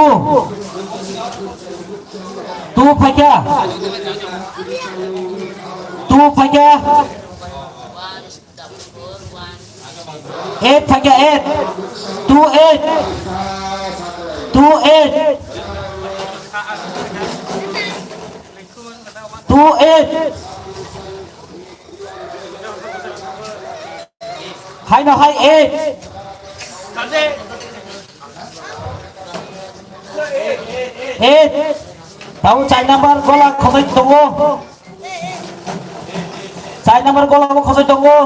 pakai 8 pakai 8 2 8 hai no hai 8 tahu cai number gola khosai tunggu cai number gola khosai tunggu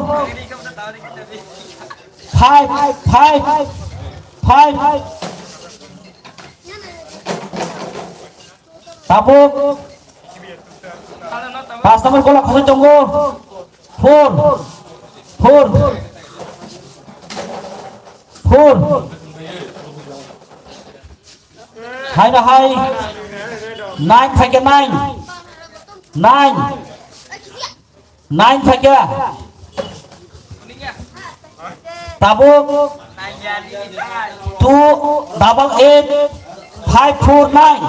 5 tabuk 5 number gola khosai tunggu 4 hai na hai 9 pakai 9 pakai tabuk 2 double 8 5 4 9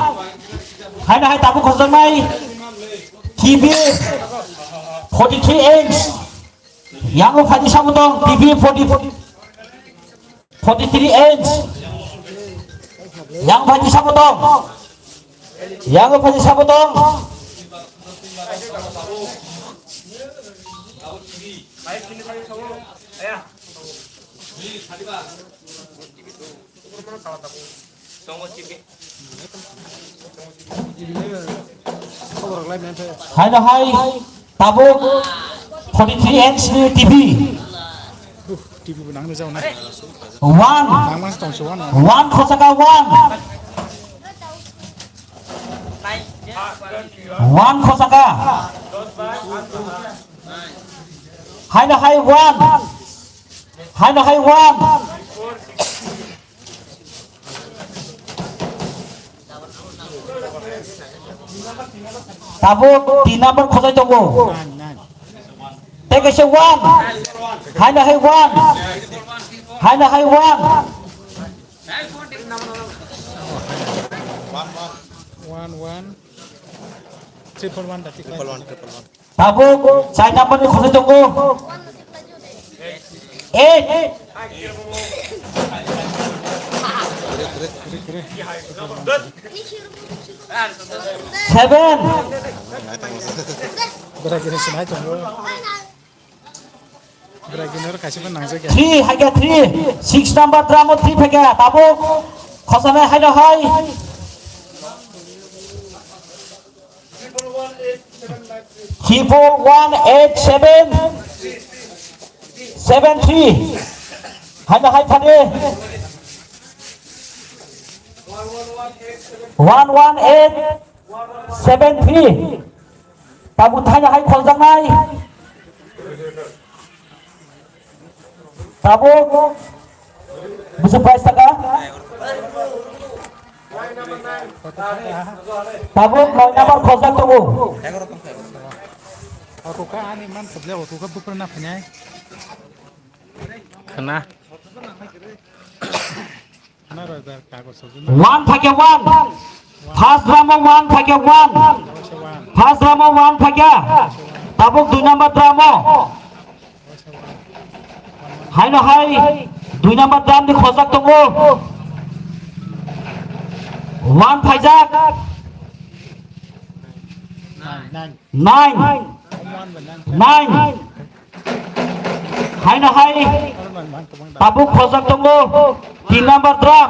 hai na hai tabuk khosanai TV 43 inch yang faidi sabutong TV 43 inch yang faidi sabutong hai na hai tabuk 43 inch ni TV TV benang nu jauh na one nang mas tong suan one khosaka one khosaka hai na hai one tabuk 3 number khosai tongo take a one hai na hai one one triple one dati tabuk sai number ni khosai tongo 8 7 beragi ni senai tong beragi ni kasih pun nang jaga 3 haga 3 6 number drama 3 haga tabuk khosana hai na hai Triple 18773 hai na hai phane 11873 tabuk thai na hai khol jang nai tabuk bisa price taka tabuk 9 number khol jang tu aku ka ani man sebelah aku ka pernah punya kena kena roda kagus saja 1 thake 1 first drama 1 thake 1 first drama 1 thake tabuk 2 number drama hai na hai 2 number dram ni khojak tongo 1 phaijak 9 hai na hai tabuk khojak tongo 3 number drum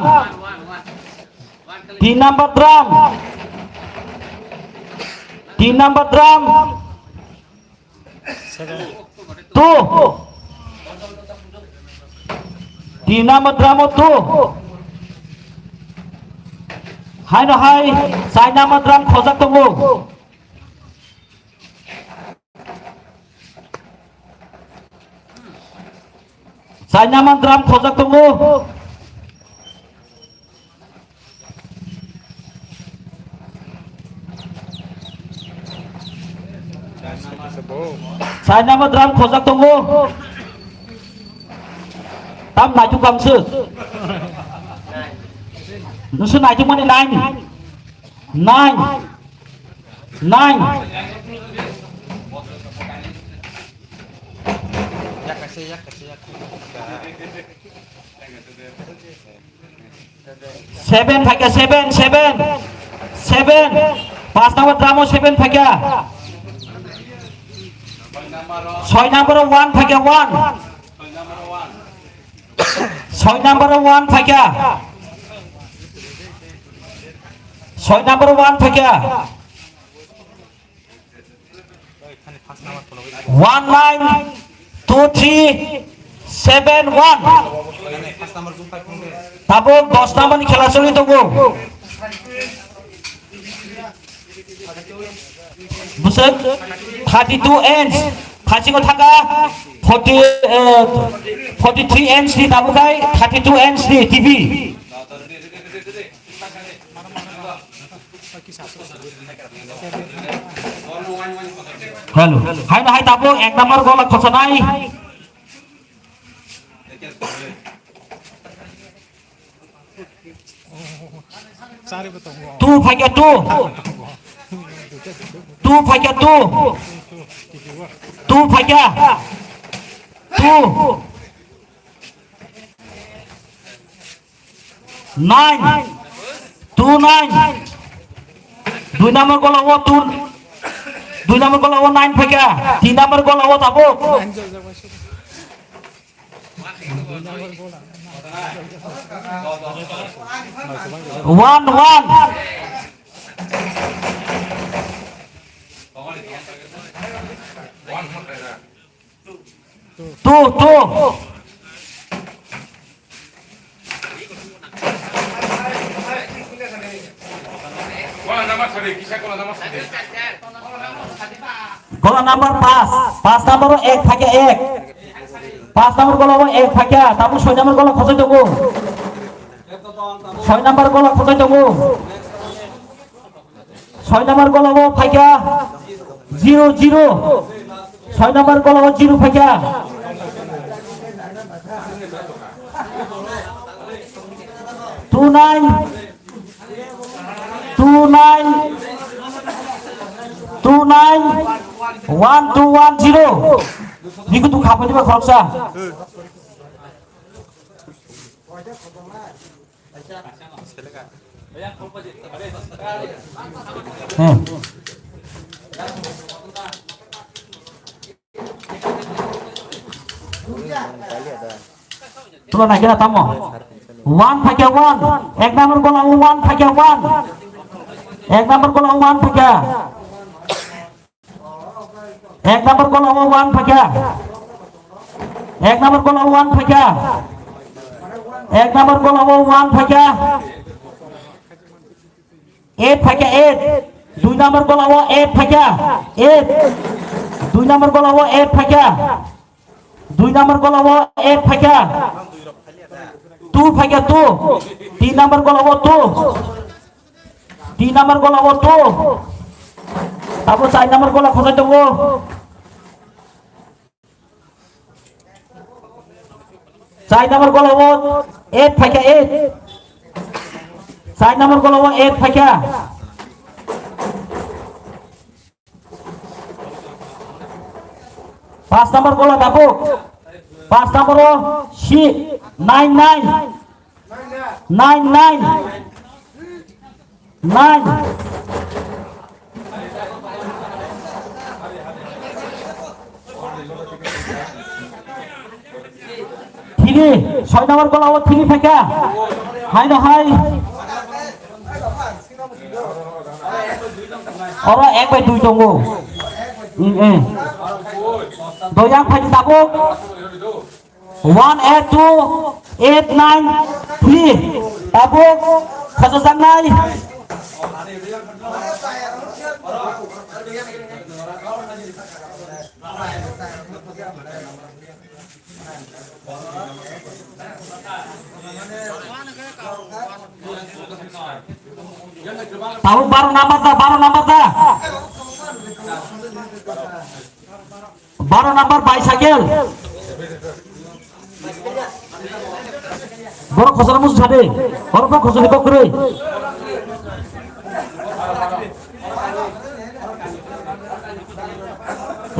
3 number drum 3 number drum 2 3 number drum 2 hai na hai 4 number drum khojak tongo 4 number drum khojak tongo Sai nama drum khojak tongo tam naju kamsu nusu naju mani 9 7 phakia 7 5 number drum 7 phakia 6 number 1 phakia 1 6 number 1 phakia 6 number 1 phakia 192371 tabuk 10 number ni khela choli togo busuk 32 inch khachingo thaka 43 inch ni tabukai 32 inch ni TV hello hai na hai tabuk 1 number gola khosonai Sari betul. 2 phakia 2 2 phakia 2 2 phakia 9 2 9 2 number goal awo 2 number goal awo 9 phaka 3 number goal awo tabo 1 goal number 5 number 1 phaka 1 5 number goal awo 1 phaka tabu 6 number goal khojai dogo 6 number goal khojai dogo 6 number goal awo phaka 0 0 6 number goal awo 0 phaka 2 9 1 2 1 0 niku tu khapa diba khorsa tulo na kira tamo 1 phaka 1 ek number goal 1 phaka 1 ek number goal 1 phaka ek number goal 1 phaka ek number goal 1 phaka ek number goal 1 phaka 8 phaka 8 2 number goal 8 phaka 8 2 number goal 8 phaka 2 number goal 8 phaka 2 phaka 2 3 number goal 2 3 number goal 2 tapo 4 number goal khojai dogo 4 number goal 8 phaka 8 4 number goal 8 phaka 5 number goal tapo 5 number 6 9 9 9 9 9 3 6 number goal awo 3 phaka hai na hai ora 1/2 tongo doyang phai tabo 1 8 2 8 9 3 tabo khajang nai tahu 12 number ta 12 number bicycle boro khosana mus chade boro pa khosani kokre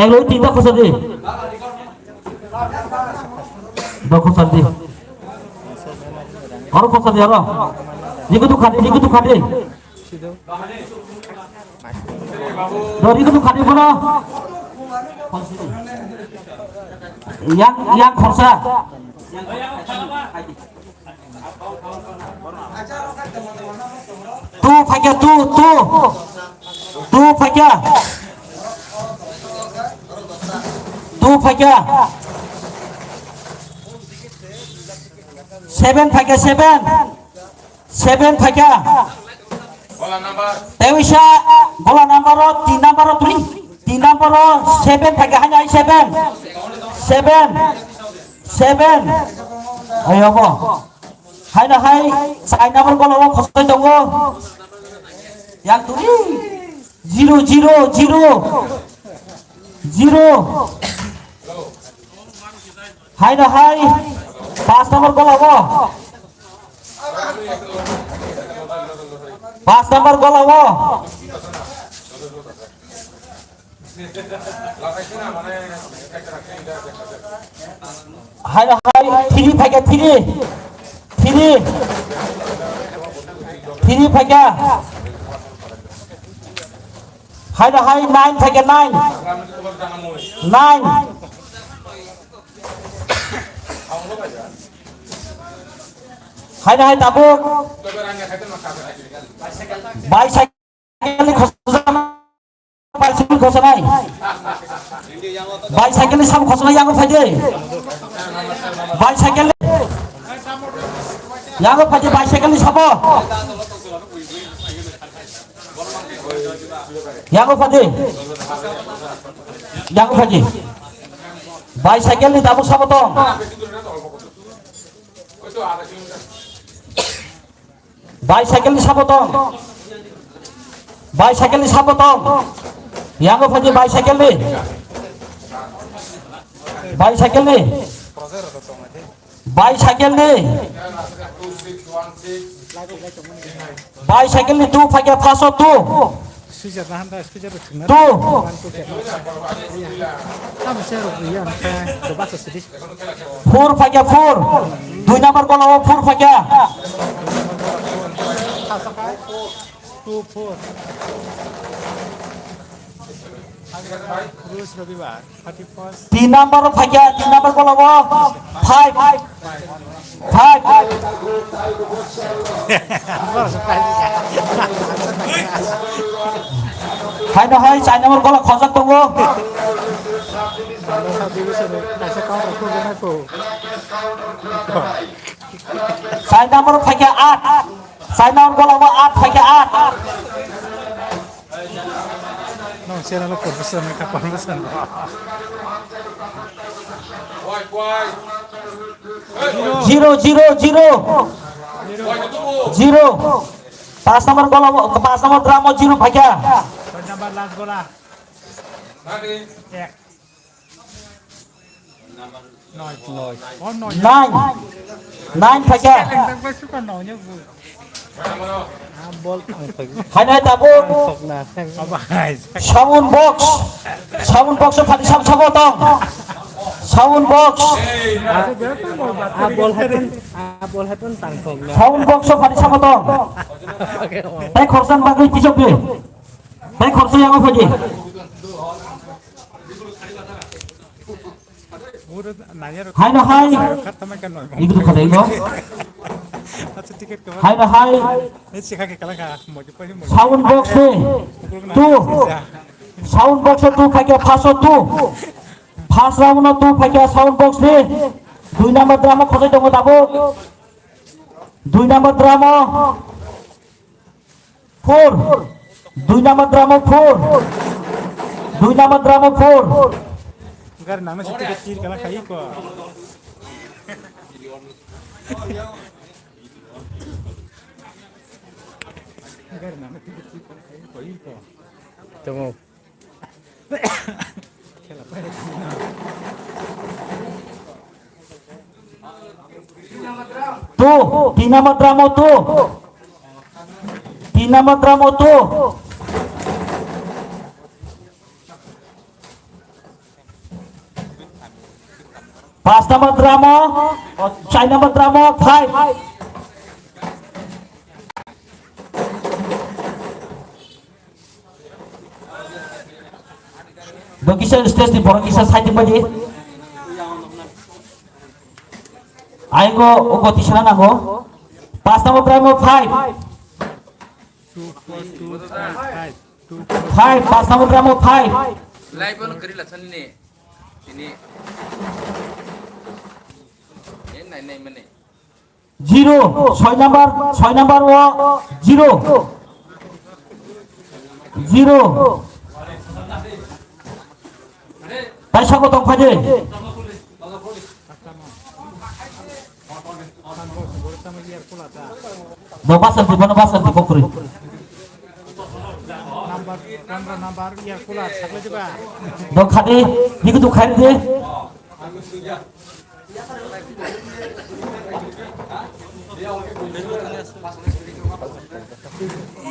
eglo tinta khosade do khosade boro khosade aro niku tu khade Dari itu bukan ibu no, yang khorsa, tu phaka tu phaka 7 phaka 7 phaka Tewisha bola number 3 number 3 number 7 phaka hanya 7 ayo bo hai na hai sai number bola khosai dongo yang turi 0 hai na hai 5 number bola 5 number goal awo Hai na hai, three phaika three phaika. Hai na hai, nine phaika nine. Hai na hai tabu. Bicycle ni khosana. Bicycle khosana. Bicycle ni sam khosana yang faide. Bicycle yang faide bicycle ni sabo. Yang faide. Yang faide. Bicycle ni tabu sabo to. Bicycle ni sabo to. Bicycle ni sabo to. Yang faide bicycle ni. Bicycle ni. Bicycle ni. Bicycle ni 2 phaika paso 2. Speaker tahan dah speaker tengah. 2. Kamu share yang ke bahasa sedih. 4 phaika 4. 2 number bola 4 phaika. 2-4. Terus Rabibar 31st. 3 number phaika 3 number bola 5. 5. Hai na hai 4 number bola khojak tongo. Kasih kau aku jangan aku. 4 number phaika 8. 4 number bola 8 phaika 8. No, share lo profesor mereka profesor. Zero. 5 number bola 5 number drama 0 phaika. Number last bola. Yeah. Noise. 9 phaika. Tengah suka noise bu. Bol Hai na tabu. Abang. Sound box phadi sam sabo tong. Sound box Bol hatun tangkong na. sound box phadi sabo tong. Tai khorsan bagui tisok ge. Tai khorsa yang phadi. Urut nanya. Hai na hai. Kata mereka noise. Itu khadai go. Satu tiket kawan. Hai na hai. Ini sih kakek kalah kah. Mau jumpa ni mau. Sound box ni. 2. Sound box 2 phaika paso 2. First round 2 phaika sound box ni. 2 number drama khojai tongo tabu. 2 number drama 4. 2 number drama 4. 2 number drama 4. Gar nama sih tiket kiri kalah kayu ko. Gar nama tiket kiri kalah kayu ko. Tunggu. Kela pada kena. 2. 3 number drama 2. 3 number drama 2. 5 number drama, 4 number drama 5. Do kisah stage di borong kisah side baje. Ayo go tisana na go. 5 number drama 5. 5 5 number drama 5. Live on karilah sanni ini. Nai mana? 0 6 number 0. 0. Tai sago tong phaje. Do basan di pokri. Number ya pula sakle juga. Do khadi diku tu khairi de.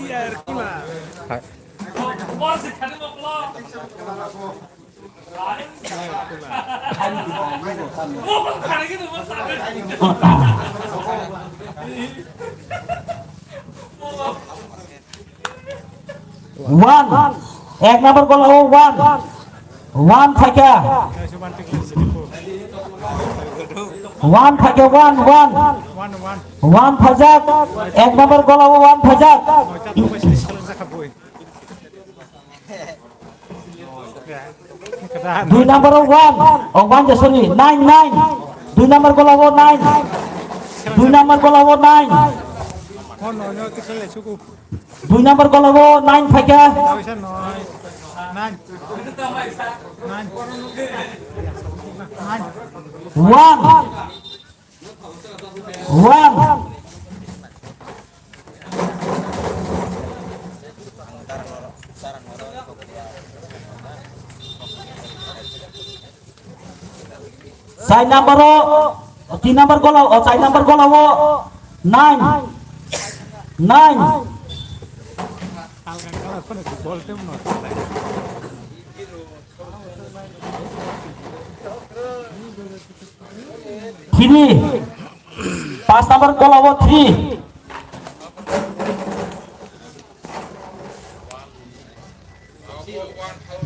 Iya pula. One এক নম্বর গোল হবো one one থাকে one থাকে one one one ফাজাক এক নম্বর গোল হবো one ফাজাক দুই নম্বর one ও one যে sorry nine nine দুই নম্বর গোল হবো নাইন দুই নম্বর গোল হবো নাইন দুই নম্বর গোল হবো নাইন থাকে ওয়ান ওয়ান চার নম্বর তিন নম্বর গোল চার নম্বর গোল হবো নাইন নাইন থ্রি পাঁচ নম্বর গোল হবো three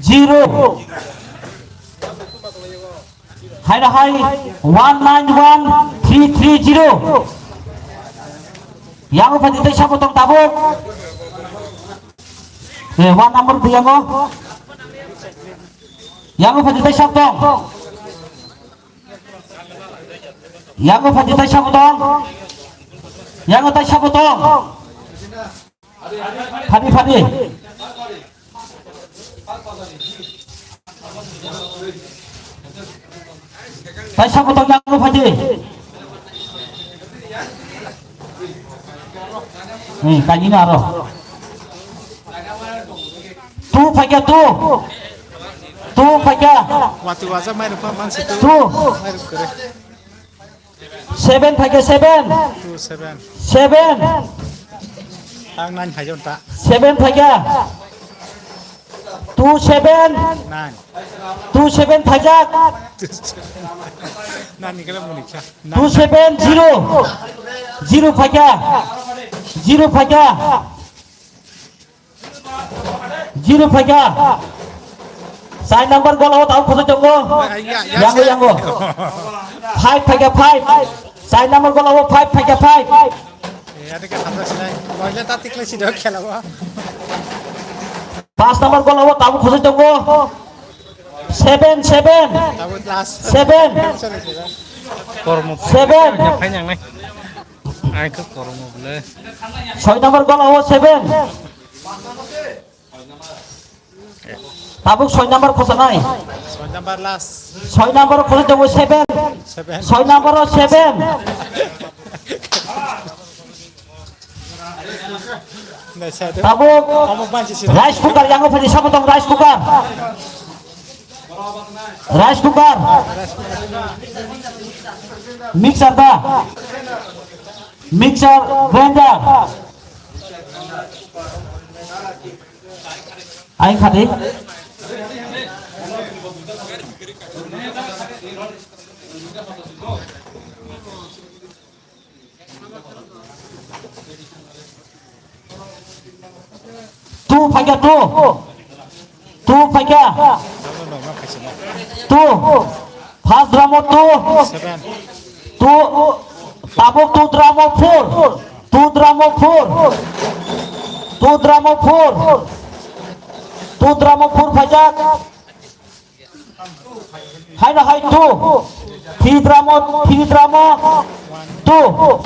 zero high high 191330 yang apa dito siya potong tabok one number yang apa dito siya potong yang apa dito siya potong yang apa siya potong Fadi tay siya potong yang apa Fadi kaji na aro tu pakai tu pakai waktu wasa main apa man situ tu main kere 7 pakai 7 ang nan hajon ta 7 pakai 27 nan 27 pakai nan ni kala munikya 27 0 pakai 0 pakai 0 pakai sign number gol ho tau khoso jongo yango 5 pakai 5 sign number gol ho 5 pakai 5 ada ka thamra silai boile ta tikle sido khelabo 5 number gol ho tau khoso jongo 7 tabu last 7 kormo 7 phai yang nai ai cứ kormo le 6 number gol ho 7 tabuk 6 number khoso nai so number last 6 number khoso jongo 7 6 number 7 na sado tabuk amo banchi sila rice cooker yang apa di siapa tong rice cooker mixer da mixer blender aing khade tu pakai tu pakai no ma phai sila tu fast drama tu tabuk 2 drama 4 2 drama 4 pajak hai na hai tu 3 drama 2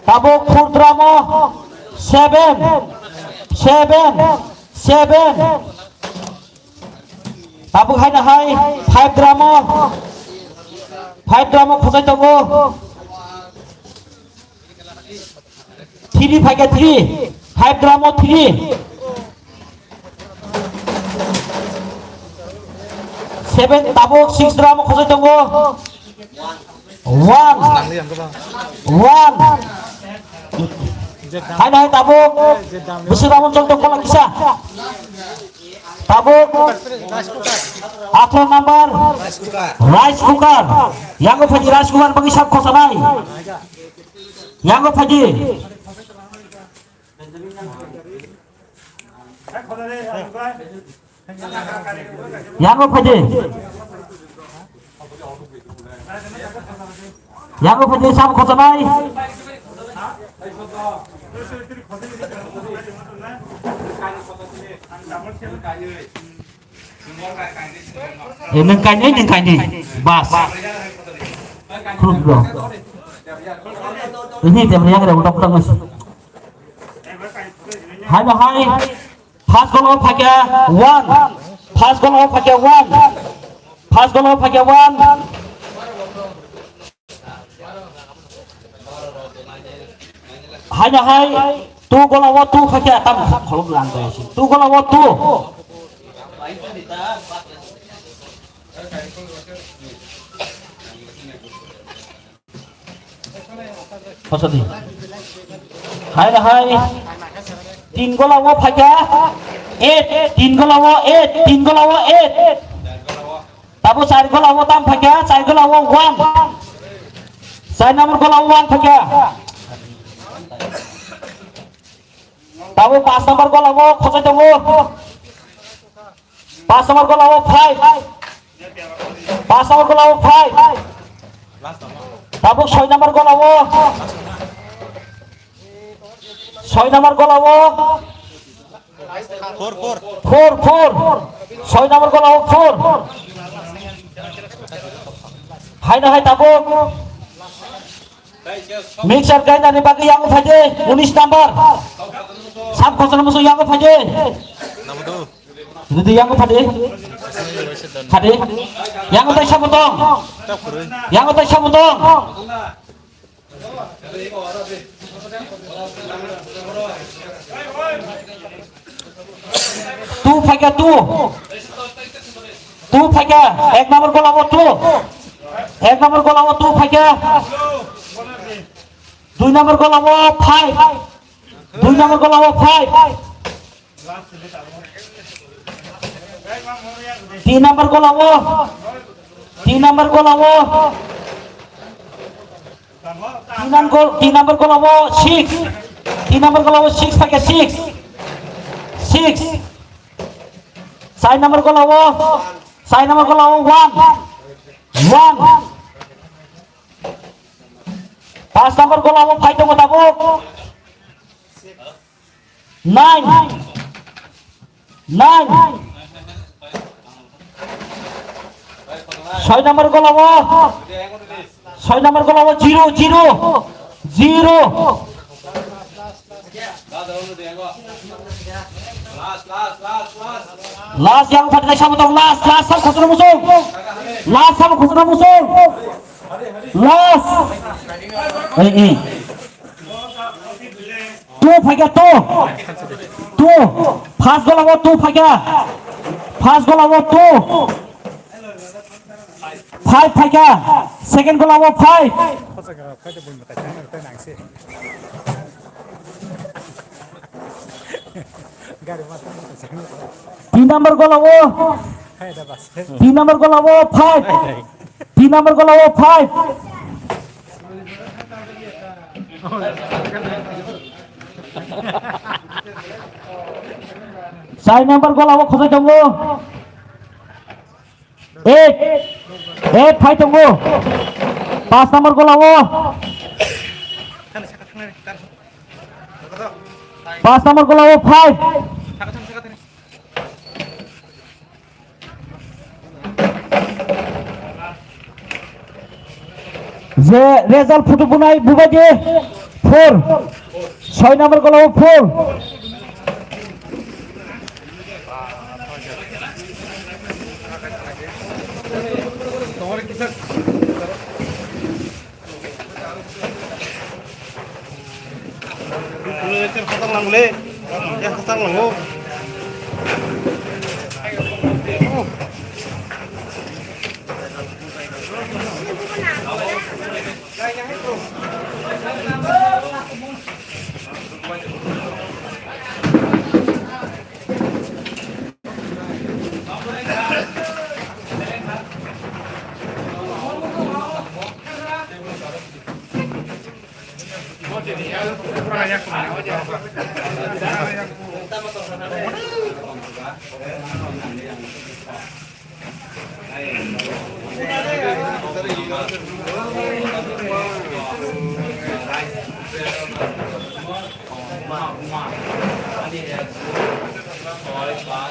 tabuk 4 drama 7 tabuk hai na hai 5 drama khosai tongo 3 pakai 3 5 drama 3 7 tabuk 6 drama khosai tongo 1 hai na hai tabuk besar ramon contoh kola kisah tabuk 18 number rice cooker yang phaji rice cooker bagi sab khosanai yang phaji yang phaji yang phaji sab khosanai neng kai bas khrup bro ini dia yang ada utak mas hai hai fast goal of Phakia 1 fast goal of Phakia 1 fast goal of Phakia 1 hai 2 goal of 2 Phakia tam kholom lang kai si 2 goal of 2 Pasadi. Hai 3 goal of Phakia 8 3 goal of 8 3 goal of 8 tabu 4 goal of tam Phakia 4 goal of 1 4 number goal of 1 Phakia tabu 5 number goal of khosai tabu 5 number goal of 5 5 number goal of 5 tabu 6 number goal of 6 number goal of 4 6 number goal of 4 hai tabu mixer kain dari bagi yang saja 19 number sab khosana musuh yang saja itu yang saja hade yang utai sabutong tu Phakia ek number goal awat tu Phakia 2 number goal awat 5 2 number goal awat 5 3 number goal awat 3 number goal awat 3 number goal awat 6 3 number goal awat 6 Phakia 6 side number goal awat 1 pass number goal awat 5 tong tabuk 9 6 number goal awat 0 last yang Phakia sabutong last sab khosana musuh last tu Phakia tu fast goal awat tu Phakia 5 Phakia second goal awat 5 3 number goal awat 3 number goal awat 5 3 number goal awat 5 side number goal awat khosai tonggo 8 5 tonggo 5 number goal awat 5 number goal awat 5 যে result ফুটু বুনাই বুবাজে 4 6 number goal awat 4